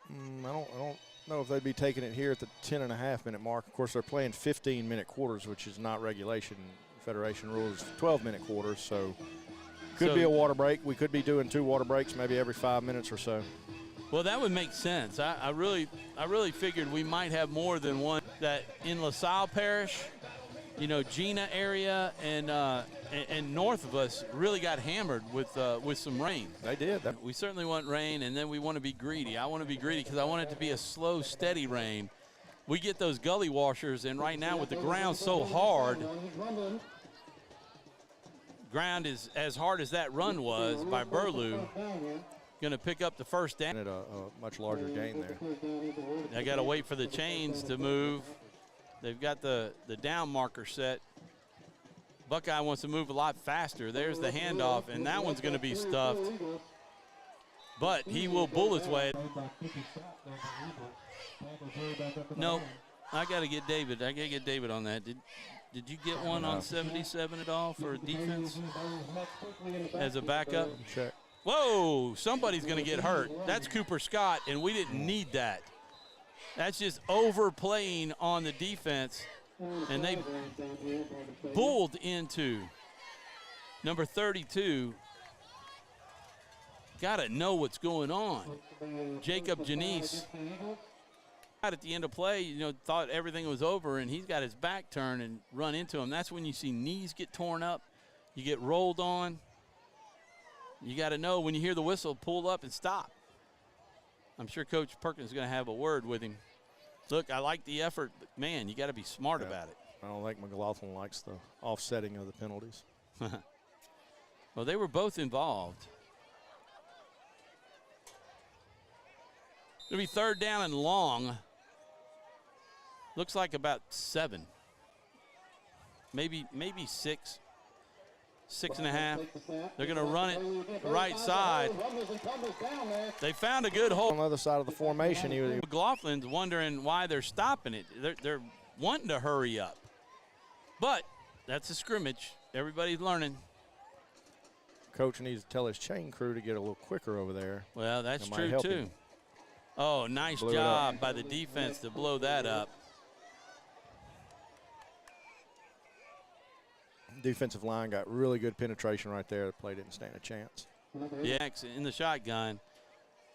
I don't know if they'd be taking it here at the 10.5-minute mark. Of course, they're playing 15-minute quarters, which is not regulation. Federation rules 12-minute quarters, so could be a water break. We could be doing 2 water breaks maybe every 5 minutes or so. Well, that would make sense. I really figured we might have more than one. That in LaSalle Parish, you know, Gina area and north of us really got hammered with some rain. They did. We certainly want rain, and then we want to be greedy. I want to be greedy because I want it to be a slow, steady rain. We get those gully washers, and right now with the ground so hard, ground is as hard as that run was by Burlew. Going to pick up the first down. At a much larger gain there. I got to wait for the chains to move. They've got the down marker set. Buckeye wants to move a lot faster. There's the handoff, and that one's going to be stuffed. But he will bull his way. No, I got to get David. I got to get David on that. Did you get one on 77 at all for defense as a backup? Check. Whoa, somebody's going to get hurt. That's Cooper Scott, and we didn't need that. That's just overplaying on the defense, and they pulled into number 32. Got to know what's going on. Jacob Janice, at the end of play, you know, thought everything was over, and he's got his back turned and run into him. That's when you see knees get torn up, you get rolled on. You got to know when you hear the whistle, pull up and stop. I'm sure Coach Perkins is going to have a word with him. Look, I like the effort, but, man, you got to be smart about it. I don't think McLaughlin likes the offsetting of the penalties. Well, they were both involved. It'll be 3rd down and long. Looks like about 7. Maybe 6. 6.5. They're going to run it right side. They found a good hole. On the other side of the formation. McLaughlin's wondering why they're stopping it. They're wanting to hurry up. But that's a scrimmage. Everybody's learning. Coach needs to tell his chain crew to get a little quicker over there. Well, that's true, too. Oh, nice job by the defense to blow that up. Defensive line got really good penetration right there. The play didn't stand a chance. Yeah, in the shotgun.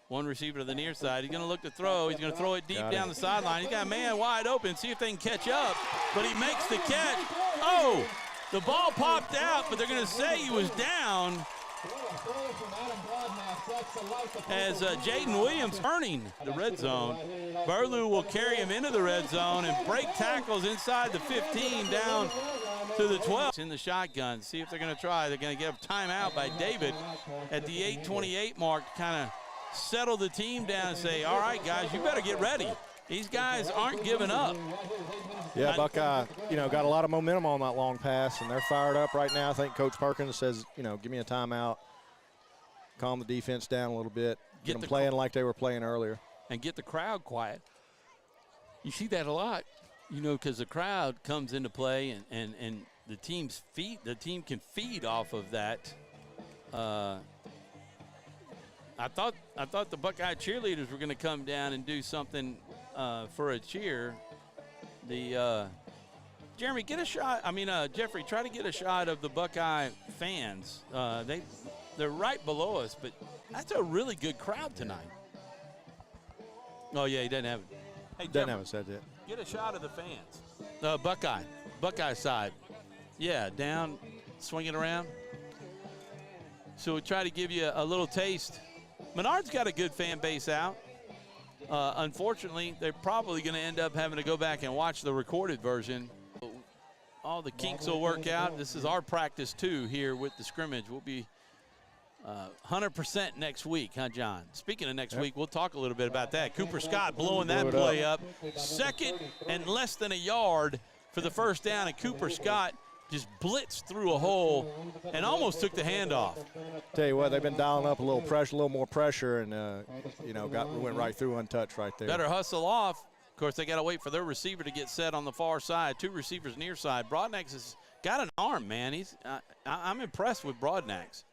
One receiver to the near side. He's going to look to throw. He's going to throw it deep down the sideline. He's got a man wide open. See if they can catch up. But he makes the catch. Oh, the ball popped out, but they're going to say he was down. As Jaden Williams turning the red zone. Burlew will carry him into the red zone and break tackles inside the 15 down to the 12. It's in the shotgun. See if they're going to try. They're going to get a timeout by David at the 8:28 mark to kind of settle the team down and say, all right, guys, you better get ready. These guys aren't giving up. Yeah, Buckeye, you know, got a lot of momentum on that long pass, and they're fired up right now. I think Coach Perkins says, you know, give me a timeout, calm the defense down a little bit, get them playing like they were playing earlier. And get the crowd quiet. You see that a lot, you know, because the crowd comes into play, and the team can feed off of that. I thought the Buckeye cheerleaders were going to come down and do something for a cheer. Jeremy, get a shot. Jeffrey, try to get a shot of the Buckeye fans. They're right below us, but that's a really good crowd tonight. Oh yeah, he doesn't have it. Hey, doesn't have it said yet. Get a shot of the fans. Buckeye side. Yeah, down, swing it around. So we try to give you a little taste. Menard's got a good fan base out. Unfortunately, they're probably going to end up having to go back and watch the recorded version. All the kinks will work out. This is our practice, too, here with the scrimmage. We'll be 100% next week, huh, John? Speaking of next week, we'll talk a little bit about that. Cooper Scott blowing that play up. Second and less than a yard for the first down, and Cooper Scott just blitzed through a hole and almost took the handoff. Tell you what, they've been dialing up a little pressure, a little more pressure, and went right through untouched right there. Better hustle off. Of course, they got to wait for their receiver to get set on the far side. 2 receivers near side. Broadnax has got an arm, man. I'm impressed with Broadnax.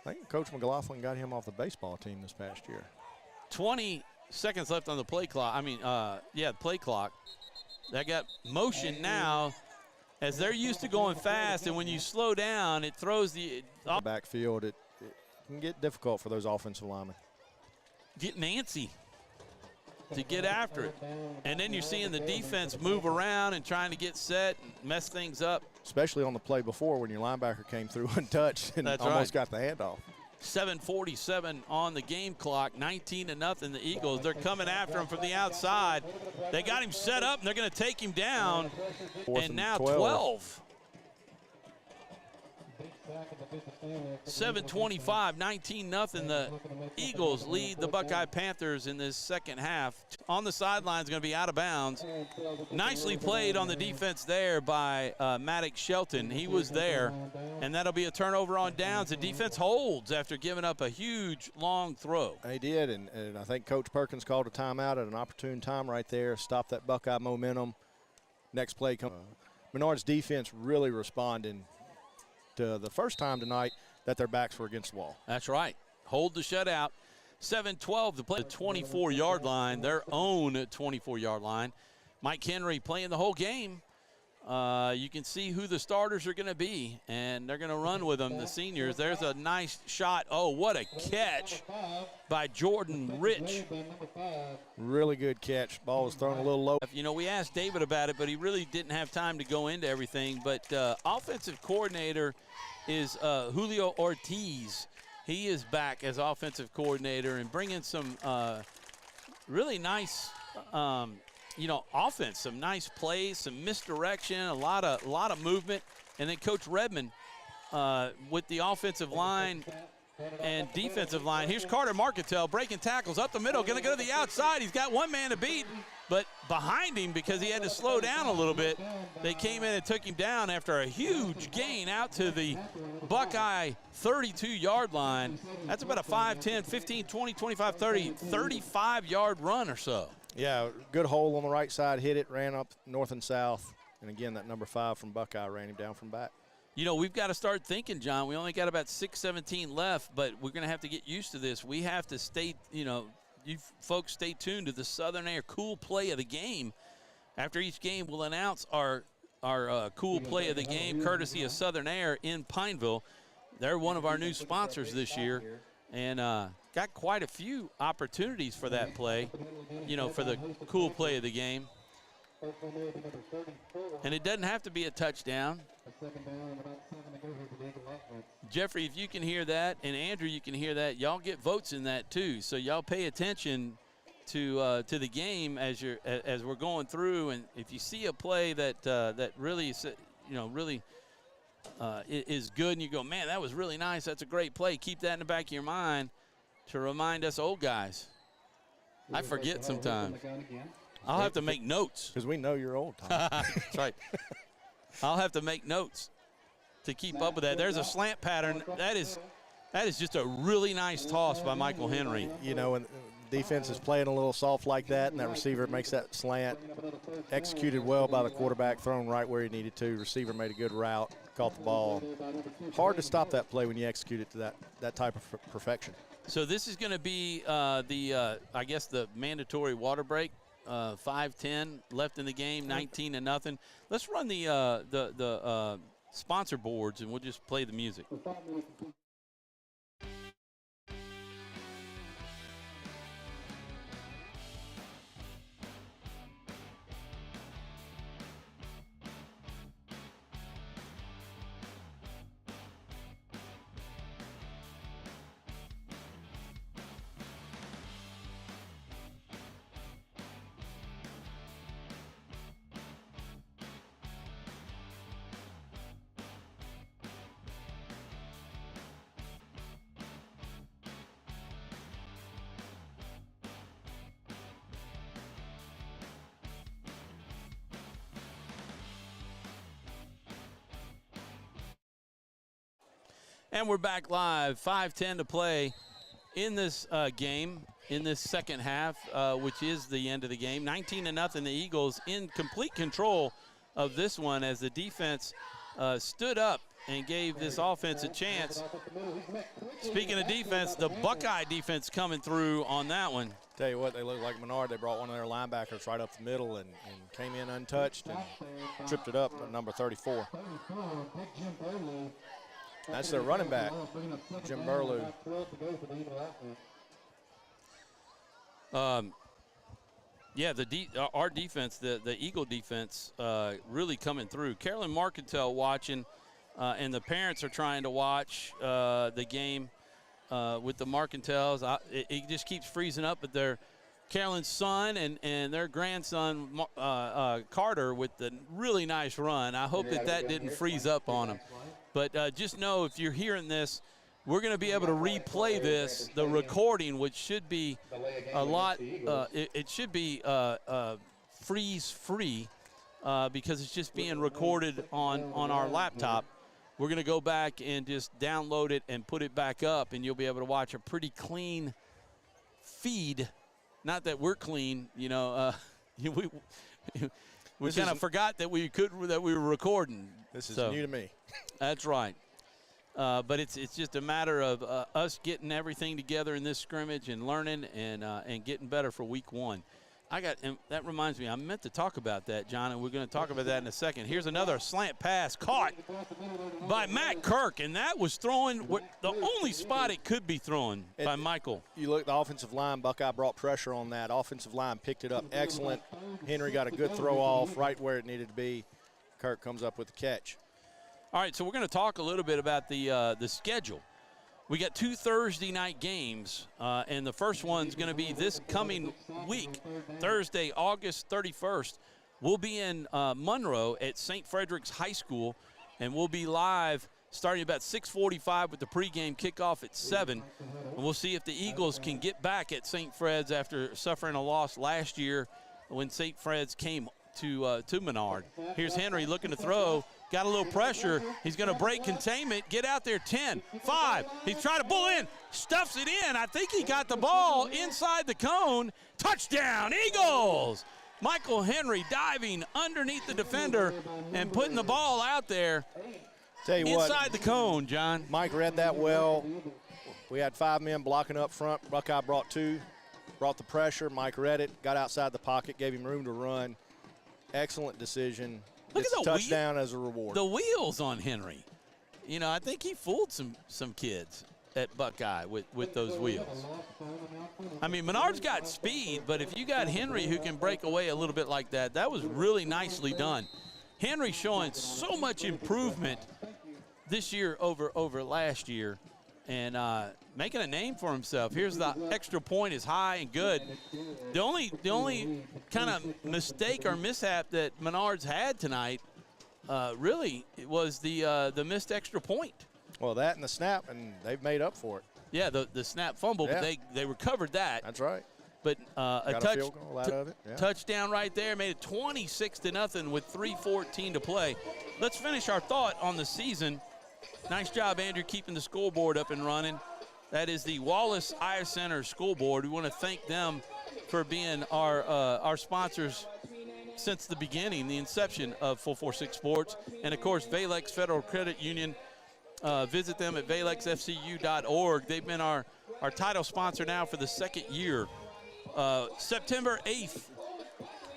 I think Coach McLaughlin got him off the baseball team this past year. 20 seconds left on the play clock. Play clock. They got motion now. As they're used to going fast, and when you slow down, it throws the backfield. It can get difficult for those offensive linemen. Getting antsy to get after it. And then you're seeing the defense move around and trying to get set and mess things up. Especially on the play before when your linebacker came through untouched and almost got the handoff. 7:47 on the game clock, 19-0 the Eagles. They're coming after him from the outside. They got him set up, and they're going to take him down. And now 12. 7:25, 19-0. The Eagles lead the Buckeye Panthers in this second half. On the sideline is going to be out of bounds. Nicely played on the defense there by Maddox Shelton. He was there, and that'll be a turnover on downs. The defense holds after giving up a huge long throw. They did, and I think Coach Perkins called a timeout at an opportune time right there. Stop that Buckeye momentum. Next play comes. Menard's defense really responding to the first time tonight that their backs were against the wall. That's right. Hold the shutout. 7-12 to play the 24-yard line, their own 24-yard line. Mike Henry playing the whole game. You can see who the starters are going to be, and they're going to run with them, the seniors. There's a nice shot. Oh, what a catch by Jordan Rich. Really good catch. Ball was thrown a little low. You know, we asked David about it, but he really didn't have time to go into everything. But offensive coordinator is Julio Ortiz. He is back as offensive coordinator and bringing some really nice offense, some nice plays, some misdirection, a lot of movement. And then Coach Redmond with the offensive line and defensive line. Here's Carter Marketel breaking tackles up the middle, going to go to the outside. He's got one man to beat, but behind him, because he had to slow down a little bit, they came in and took him down after a huge gain out to the Buckeye 32-yard line. That's about a 5, 10, 15, 20, 25, 30, 35-yard run or so. Yeah, good hole on the right side, hit it, ran up north and south. And again, that number 5 from Buckeye ran him down from back. You know, we've got to start thinking, John. We only got about 6:17 left, but we're going to have to get used to this. We have to stay, you folks stay tuned to the Southern Air cool play of the game. After each game, we'll announce our cool play of the game, courtesy of Southern Air in Pineville. They're one of our new sponsors this year, and got quite a few opportunities for that play, for the cool play of the game. And it doesn't have to be a touchdown. Jeffrey, if you can hear that, and Andrew, you can hear that, y'all get votes in that too. So y'all pay attention to the game as we're going through, and if you see a play that really is good, and you go, man, that was really nice, that's a great play, keep that in the back of your mind to remind us old guys. I forget sometimes. I'll have to make notes. Because we know you're old, Tom. That's right. I'll have to make notes to keep up with that. There's a slant pattern. That is just a really nice toss by Michael Henry. When defense is playing a little soft like that, and that receiver makes that slant, executed well by the quarterback, thrown right where he needed to. Receiver made a good route, caught the ball. Hard to stop that play when you execute it to that type of perfection. So this is going to be the mandatory water break. 5-10 left in the game, 19-0. Let's run the sponsor boards, and we'll just play the music. And we're back live, 5:10 to play in this game, in this second half, which is the end of the game. 19-0, the Eagles in complete control of this one as the defense stood up and gave this offense a chance. Speaking of defense, the Buckeye defense coming through on that one. Tell you what, they look like Menard. They brought one of their linebackers right up the middle and came in untouched and tripped it up at number 34. That's their running back, Jim Burlew. Yeah, our defense, the Eagle defense, really coming through. Carolyn Marcantel watching, and the parents are trying to watch the game with the Marcantels. It just keeps freezing up, but they're Carolyn's son and their grandson, Carter, with the really nice run. I hope that didn't freeze up on them. But just know if you're hearing this, we're going to be able to replay this, the recording, which should be a lot, it should be freeze-free because it's just being recorded on our laptop. We're going to go back and just download it and put it back up, and you'll be able to watch a pretty clean feed. Not that we're clean, we kind of forgot that we were recording. This is new to me. That's right. But it's just a matter of us getting everything together in this scrimmage and learning and getting better for week one. And that reminds me, I meant to talk about that, John, and we're going to talk about that in a second. Here's another slant pass caught by Matt Kirk, and that was throwing the only spot it could be thrown by Michael. You look at the offensive line, Buckeye brought pressure on that. Offensive line picked it up excellent. Henry got a good throw off right where it needed to be. Kirk comes up with the catch. All right, so we're going to talk a little bit about the schedule. We got 2 Thursday night games, and the first one's going to be this coming week, Thursday, August 31st. We'll be in Monroe at St. Frederick's High School, and we'll be live starting about 6:45 with the pregame kickoff at 7. And we'll see if the Eagles can get back at St. Fred's after suffering a loss last year when St. Fred's came to Menard. Here's Henry looking to throw. Got a little pressure. He's going to break containment. Get out there. 10, 5. He's trying to pull in. Stuffs it in. I think he got the ball inside the cone. Touchdown, Eagles! Michael Henry diving underneath the defender and putting the ball out there. Tell you inside the cone, John. Mike read that well. We had 5 men blocking up front. Buckeye brought 2. Brought the pressure. Mike read it. Got outside the pocket. Gave him room to run. Excellent decision. Look at the touchdown as a reward. The wheels on Henry. I think he fooled some kids at Buckeye with those wheels. I mean, Menard's got speed, but if you got Henry who can break away a little bit like that, that was really nicely done. Henry showing so much improvement this year over last year and making a name for himself. Here's the extra point is high and good. The only kind of mistake or mishap that Menard's had tonight really was the missed extra point. Well, that and the snap, and they've made up for it. Yeah, the snap fumble, yeah. But they recovered that. That's right. But a field goal out of it. Yeah. Touchdown right there, made it 26-0 with 3:14 to play. Let's finish our thought on the season. Nice job, Andrew, keeping the scoreboard up and running. That is the Wallace Eye Center scoreboard. We want to thank them for being our sponsors since the beginning, the inception of 446 Sports. And, of course, Valex Federal Credit Union. Visit them at valexfcu.org. They've been our title sponsor now for the second year. September 8th,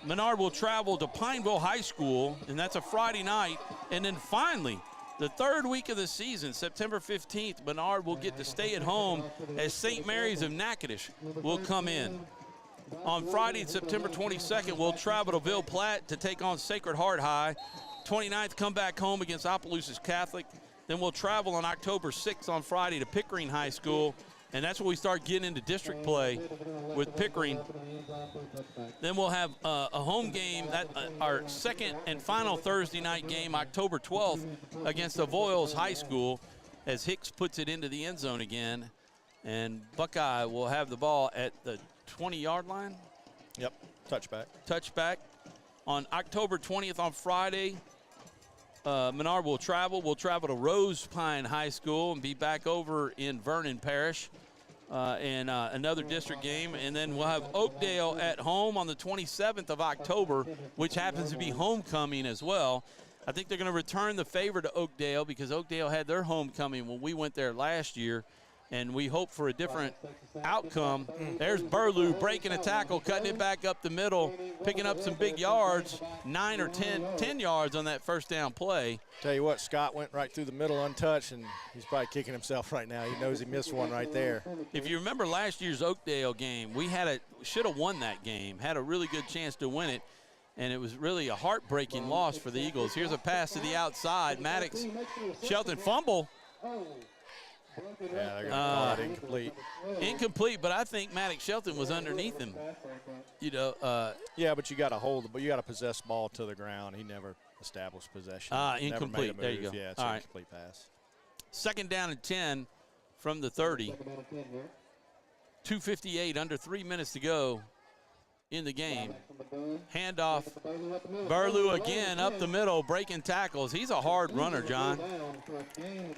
Menard will travel to Pineville High School, and that's a Friday night. And then finally, the third week of the season, September 15th, Menard will get to stay at home as St. Mary's of Natchitoches will come in. On Friday, September 22nd, we'll travel to Ville Platte to take on Sacred Heart High. 29th, come back home against Opelousas Catholic. Then we'll travel on October 6th on Friday to Pickering High School. And that's when we start getting into district play with Pickering. Then we'll have a home game, our second and final Thursday night game, October 12th, against Avoyelles High School, as Hicks puts it into the end zone again. And Buckeye will have the ball at the 20-yard line. Yep, touchback. Touchback. On October 20th on Friday, Menard will travel. We'll travel to Rose Pine High School and be back over in Vernon Parish in another district game. And then we'll have Oakdale at home on the 27th of October, which happens to be homecoming as well. I think they're going to return the favor to Oakdale because Oakdale had their homecoming when we went there last year, and we hope for a different outcome. There's Burlew breaking a tackle, cutting it back up the middle, picking up some big yards, 9 or 10 yards on that first down play. Tell you what, Scott went right through the middle untouched, and he's probably kicking himself right now. He knows he missed one right there. If you remember last year's Oakdale game, we should have won that game, had a really good chance to win it. And it was really a heartbreaking loss for the Eagles. Here's a pass to the outside. Maddox, Shelton fumble. Yeah, they're going to call it incomplete. Incomplete, but I think Maddox Shelton was underneath him. Yeah, but you got to hold but you got to possess ball to the ground. He never established possession. Incomplete. There you go. Yeah, it's all an right. incomplete pass. 2nd down and 10 from the 30. 2:58, under 3 minutes to go in the game. Handoff. Burlew again up the middle, breaking tackles. He's a hard runner, John.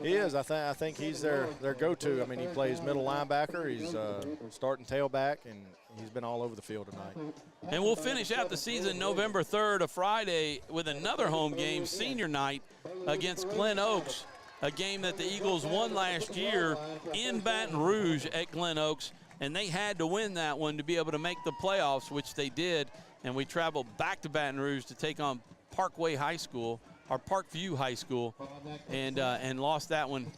He is. I think he's their go-to. I mean, he plays middle linebacker. He's starting tailback, and he's been all over the field tonight. And we'll finish out the season November 3rd, a Friday, with another home game, senior night, against Glen Oaks, a game that the Eagles won last year in Baton Rouge at Glen Oaks. And they had to win that one to be able to make the playoffs, which they did. And we traveled back to Baton Rouge to take on Parkway High School, or Parkview High School, and lost that one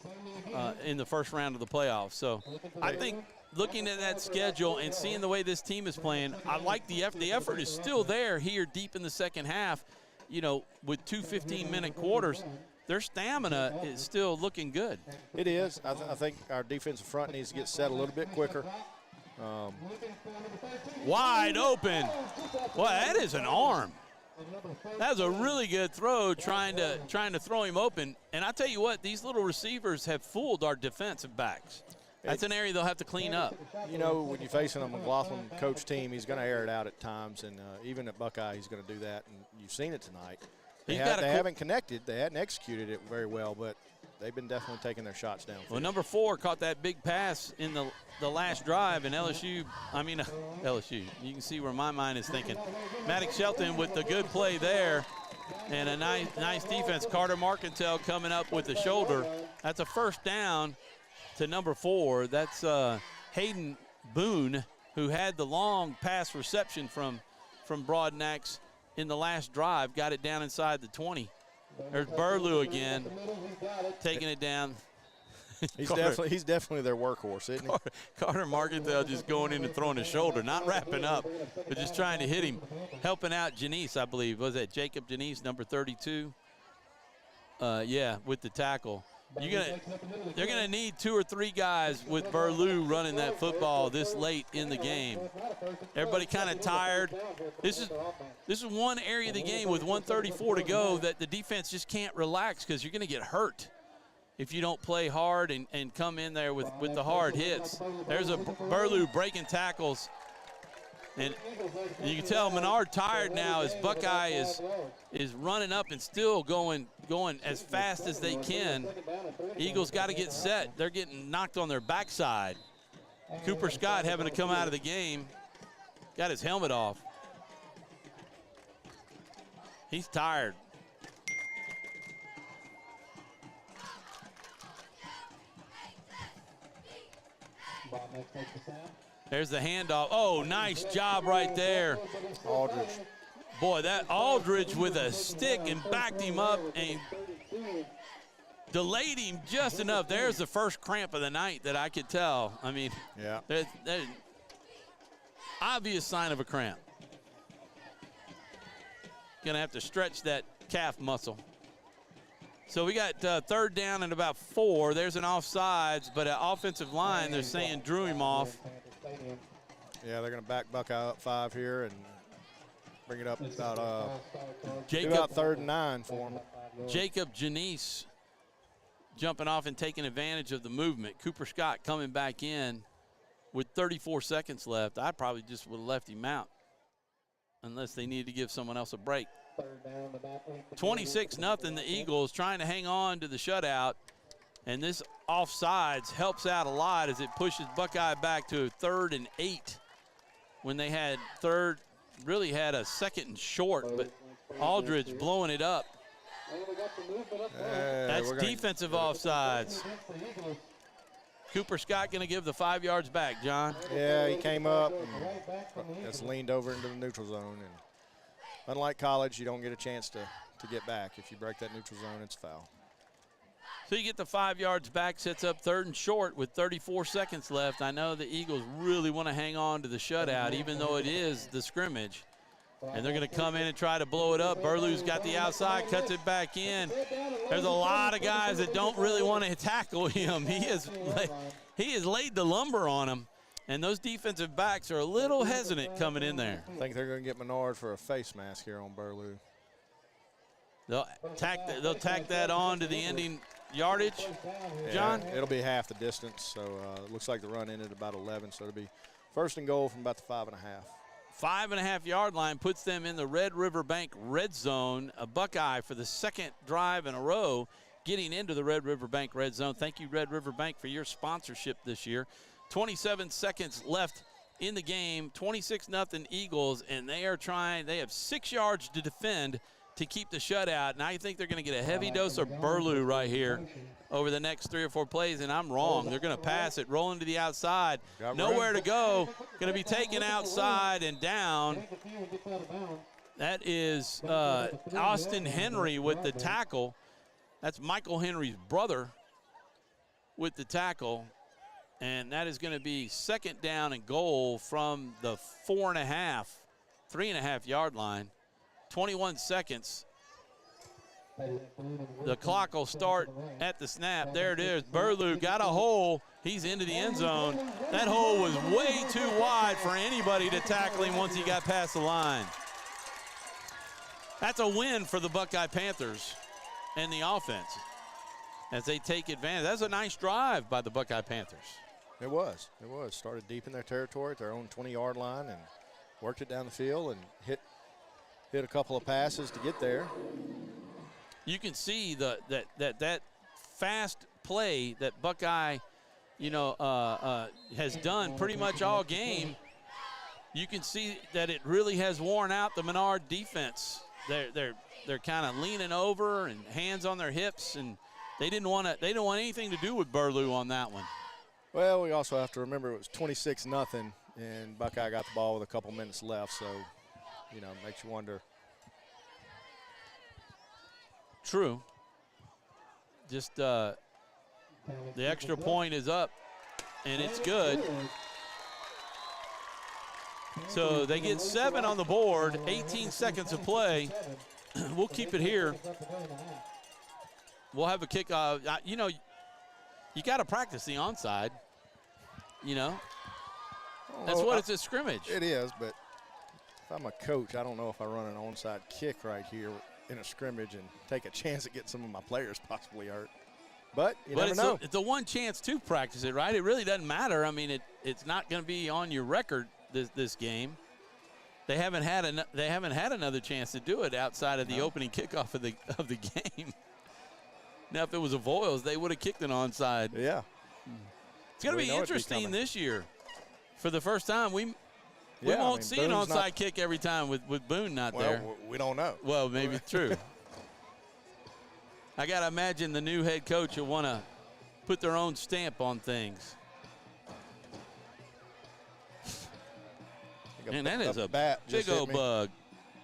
in the first round of the playoffs. So I think looking at that schedule and seeing the way this team is playing, I like the effort. The effort is still there here deep in the second half, with 2 15-minute quarters. Their stamina is still looking good. It is. I think our defensive front needs to get set a little bit quicker. Wide open. Well, that is an arm. That was a really good throw, trying to throw him open. And I tell you what, these little receivers have fooled our defensive backs. That's an area they'll have to clean up. When you're facing a McLaughlin coach team, he's going to air it out at times, and even at Buckeye, he's going to do that. And you've seen it tonight. They haven't connected. They hadn't executed it very well, but they've been definitely taking their shots down. Well, number 4 caught that big pass in the last drive, and LSU, you can see where my mind is thinking. Maddox Shelton with the good play there, and a nice defense. Carter Marcantel coming up with the shoulder. That's a first down to number 4. That's Hayden Boone, who had the long pass reception from Broadnax in the last drive, got it down inside the 20. There's Burlew again, taking it down. He's definitely their workhorse, isn't he? Carter Marcantel just going in and throwing his shoulder, not wrapping up, but just trying to hit him. Helping out Janice, I believe. Was that Jacob Janice, number 32? With the tackle. They're gonna need 2 or 3 guys with Burlew running that football this late in the game. Everybody kind of tired. This is one area of the game with 1:34 to go that the defense just can't relax, because you're gonna get hurt if you don't play hard and come in there with the hard hits. There's a Burlew breaking tackles. And you can tell Menard tired now as Buckeye is running up and still going as fast as they can. Eagles got to get set. They're getting knocked on their backside. Cooper Scott having to come out of the game. Got his helmet off. He's tired. There's the handoff. Oh, nice job right there. Aldridge. Boy, that Aldridge with a stick and backed him up and delayed him just enough. There's the first cramp of the night that I could tell. I mean, yeah, there's obvious sign of a cramp. Gonna have to stretch that calf muscle. So we got 3rd down and about 4. There's an offsides, but an offensive line, they're saying drew him off. Yeah, they're going to back Buckeye up 5 here and bring it up about 3rd and 9 for them. Jacob Janice jumping off and taking advantage of the movement. Cooper Scott coming back in with 34 seconds left. I probably just would have left him out unless they needed to give someone else a break. 26-0, the Eagles trying to hang on to the shutout. And this offsides helps out a lot as it pushes Buckeye back to 3rd and 8 when they had really had a 2nd and short, but Aldridge blowing it up. That's defensive offsides. Cooper Scott going to give the 5 yards back, John. Yeah, he came up and just leaned over into the neutral zone. And unlike college, you don't get a chance to get back. If you break that neutral zone, it's foul. So you get the 5 yards back, sets up 3rd and short with 34 seconds left. I know the Eagles really want to hang on to the shutout, even though it is the scrimmage. And they're going to come in and try to blow it up. Burlew's got the outside, cuts it back in. There's a lot of guys that don't really want to tackle him. He has laid the lumber on him, and those defensive backs are a little hesitant coming in there. I think they're going to get Menard for a face mask here on Burlew. They'll tack that on to the ending yardage, John? Yeah, it'll be half the distance, so it looks like the run ended about 11, so it'll be 1st and goal from about the 5.5. 5.5 yard line puts them in the Red River Bank red zone. A Buckeye for the 2nd drive in a row getting into the Red River Bank red zone. Thank you, Red River Bank, for your sponsorship this year. 27 seconds left in the game, 26-0 Eagles, and they have 6 yards to defend to keep the shutout. And I think they're going to get a heavy dose of Burlew right here over the next 3 or 4 plays, and I'm wrong. They're going to pass it, rolling to the outside. Nowhere to go. Going to be taken outside and down. That is Austin Henry with the tackle. That's Michael Henry's brother with the tackle. And that is going to be 2nd down and goal from the 3.5 yard line. 21 seconds. The clock will start at the snap. There it is. Burlew got a hole. He's into the end zone. That hole was way too wide for anybody to tackle him once he got past the line. That's a win for the Buckeye Panthers and the offense as they take advantage. That's a nice drive by the Buckeye Panthers. It was. Started deep in their territory at their own 20-yard line and worked it down the field and hit a couple of passes to get there. You can see that fast play that Buckeye, has done pretty much all game. You can see that it really has worn out the Menard defense. They're kind of leaning over and hands on their hips, and they didn't want anything to do with Burlew on that one. Well, we also have to remember it was 26-0, and Buckeye got the ball with a couple minutes left, so makes you wonder. True. Just the extra point is up, and it's good. So they get 7 on the board, 18 seconds of play. We'll keep it here. We'll have a kickoff. You got to practice the onside. That's what it's a scrimmage. It is, but if I'm a coach, I don't know if I run an onside kick right here in a scrimmage and take a chance at getting some of my players possibly hurt. But you never know. It's the one chance to practice it, right? It really doesn't matter. I mean, it's not going to be on your record this game. They haven't had another chance to do it outside of the opening kickoff of the game. Now, if it was a Voiles, they would have kicked an onside. Yeah. It's going to be interesting this year. For the first time, we won't see an onside kick every time with Boone not there. We don't know. Well, maybe true. I got to imagine the new head coach will want to put their own stamp on things. Man, that is a big old bug.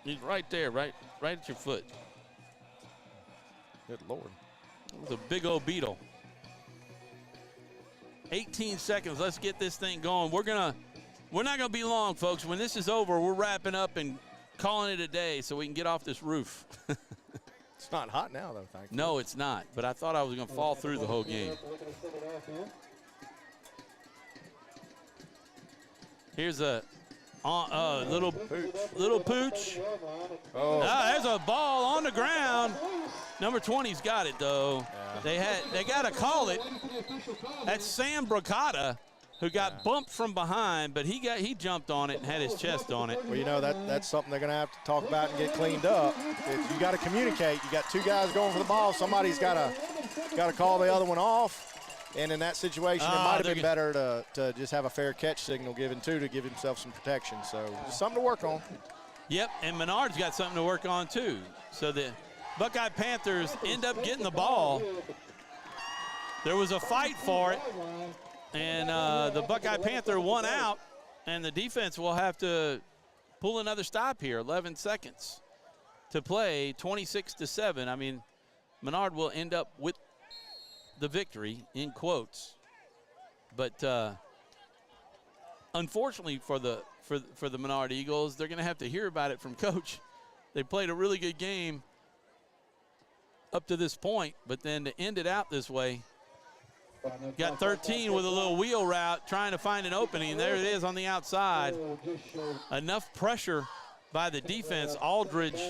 He's right there, right at your foot. Good Lord. It's a big old beetle. 18 seconds. Let's get this thing going. We're not gonna be long, folks. When this is over, we're wrapping up and calling it a day so we can get off this roof. It's not hot now, though, thankfully. No, it's not. But I thought I was gonna fall through the whole game. Here's a little pooch. Oh. There's a ball on the ground. Number 20's got it, though. Yeah. They got to call it. That's Sam Bracata who got bumped from behind, but he jumped on it and had his chest on it. Well, you know, that's something they're going to have to talk about and get cleaned up. You got to communicate. You got two guys going for the ball. Somebody's got to call the other one off. And in that situation, it might have been better to just have a fair catch signal given to give himself some protection. So just something to work on. Yep, and Menard's got something to work on too. So the Buckeye Panthers end up getting the ball. There was a fight for it, and the Buckeye Panther won out, and the defense will have to pull another stop here. 11 seconds to play, 26-7. I mean, Menard will end up with the victory, in quotes. But unfortunately for the Menard Eagles, they're going to have to hear about it from Coach. They played a really good game up to this point, but then to end it out this way, got 13 with a little wheel route trying to find an opening. There it is on the outside. Enough pressure by the defense. Aldridge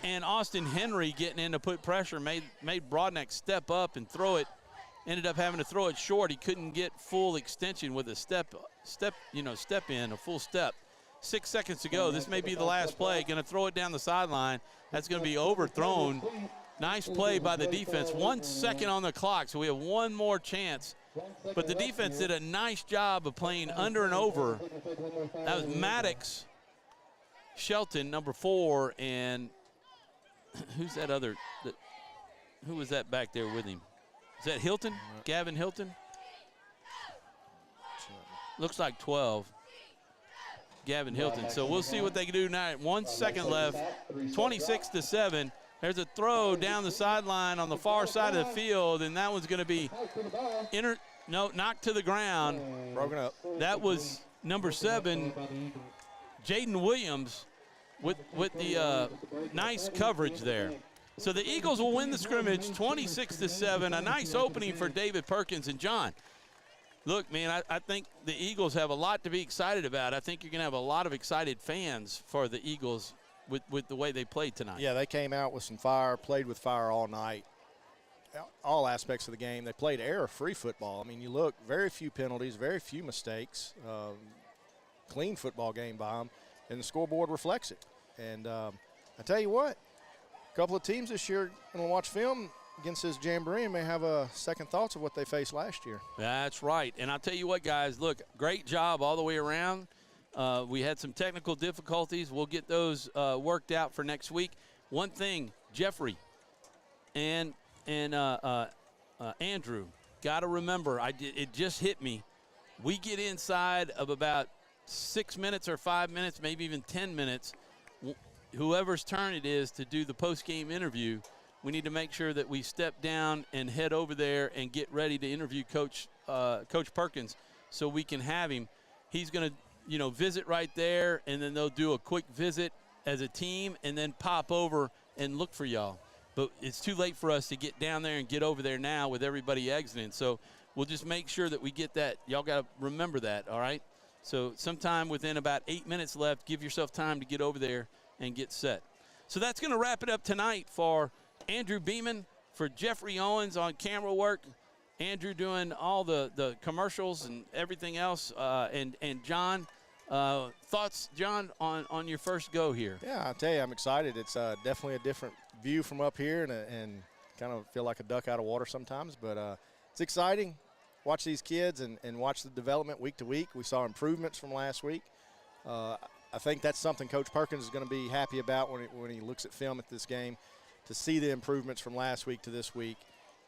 and Austin Henry getting in to put pressure made Broadneck step up and throw it. Ended up having to throw it short. He couldn't get full extension with a step in, a full step. 6 seconds to go. This may be the last play. Going to throw it down the sideline. That's going to be overthrown. Nice play by the defense. 1 second on the clock, so we have one more chance. But the defense did a nice job of playing under and over. That was Maddox, Shelton, number 4, and who's that other? Who was that back there with him? Is that Hilton? Gavin Hilton? Looks like 12. Gavin Hilton. So we'll see what they can do now. 1 second left, 26-7. There's a throw down the sideline on the far side of the field, and that one's going to be knocked to the ground. Broken up. That was number 7, Jaden Williams, with the nice coverage there. So the Eagles will win the scrimmage 26-7. A nice opening for David Perkins. And John, look, man, I think the Eagles have a lot to be excited about. I think you're going to have a lot of excited fans for the Eagles with the way they played tonight. Yeah, they came out with some fire, played with fire all night. All aspects of the game. They played error-free football. I mean, you look, very few penalties, very few mistakes. Clean football game by them, and the scoreboard reflects it. And I tell you what, a couple of teams this year going to watch film against this Jamboree and may have second thoughts of what they faced last year. That's right. And I'll tell you what, guys, look, great job all the way around. We had some technical difficulties. We'll get those worked out for next week. One thing, Jeffrey and Andrew, got to remember, it just hit me. We get inside of about 6 minutes or 5 minutes, maybe even 10 minutes, whoever's turn it is to do the post-game interview, we need to make sure that we step down and head over there and get ready to interview Coach Perkins so we can have him. He's going to, visit right there, and then they'll do a quick visit as a team and then pop over and look for y'all. But it's too late for us to get down there and get over there now with everybody exiting. So we'll just make sure that we get that. Y'all got to remember that, all right? So sometime within about 8 minutes left, give yourself time to get over there and get set. So that's going to wrap it up tonight for Andrew Beeman, for Jeffrey Owens on camera work, Andrew doing all the commercials and everything else, and John. Thoughts, John, on your first go here? Yeah, I'll tell you, I'm excited. It's definitely a different view from up here and kind of feel like a duck out of water sometimes, but it's exciting. Watch these kids and watch the development week to week. We saw improvements from last week. I think that's something Coach Perkins is going to be happy about when he looks at film at this game, to see the improvements from last week to this week.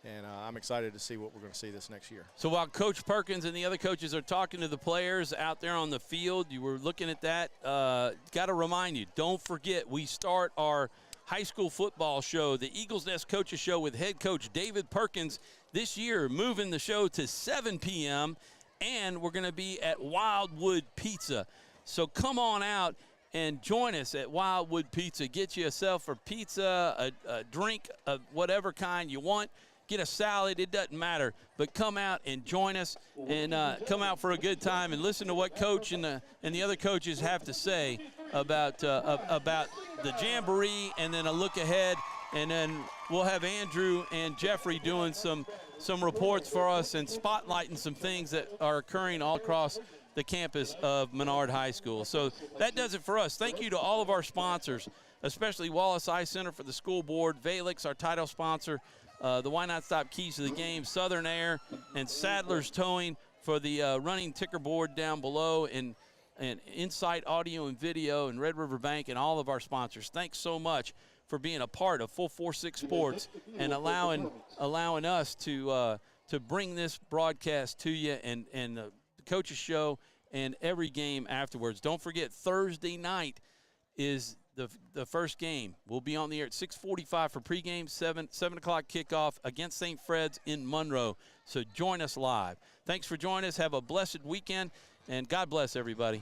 And I'm excited to see what we're going to see this next year. So while Coach Perkins and the other coaches are talking to the players out there on the field, you were looking at that. Got to remind you, don't forget, we start our high school football show, the Eagles Nest Coaches Show with head coach David Perkins this year, moving the show to 7 p.m., and we're going to be at Wildwood Pizza. So come on out and join us at Wildwood Pizza. Get yourself a pizza, a drink of whatever kind you want. Get a salad, it doesn't matter. But come out and join us and come out for a good time and listen to what Coach and the other coaches have to say about the Jamboree, and then a look ahead. And then we'll have Andrew and Jeffrey doing some some reports for us and spotlighting some things that are occurring all across the campus of Menard High School. So that does it for us. Thank you to all of our sponsors, especially Wallace Eye Center for the school board, Valix, our title sponsor, the Why Not Stop Keys to the Game, Southern Air, and Sadler's Towing for the running ticker board down below, and Insight Audio and Video, and Red River Bank, and all of our sponsors. Thanks so much for being a part of Full 4-6 Sports and allowing us to bring this broadcast to you and the Coach's Show and every game afterwards. Don't forget, Thursday night is the first game. We'll be on the air at 6:45 for pregame, 7 o'clock kickoff against St. Fred's in Monroe. So join us live. Thanks for joining us. Have a blessed weekend, and God bless everybody.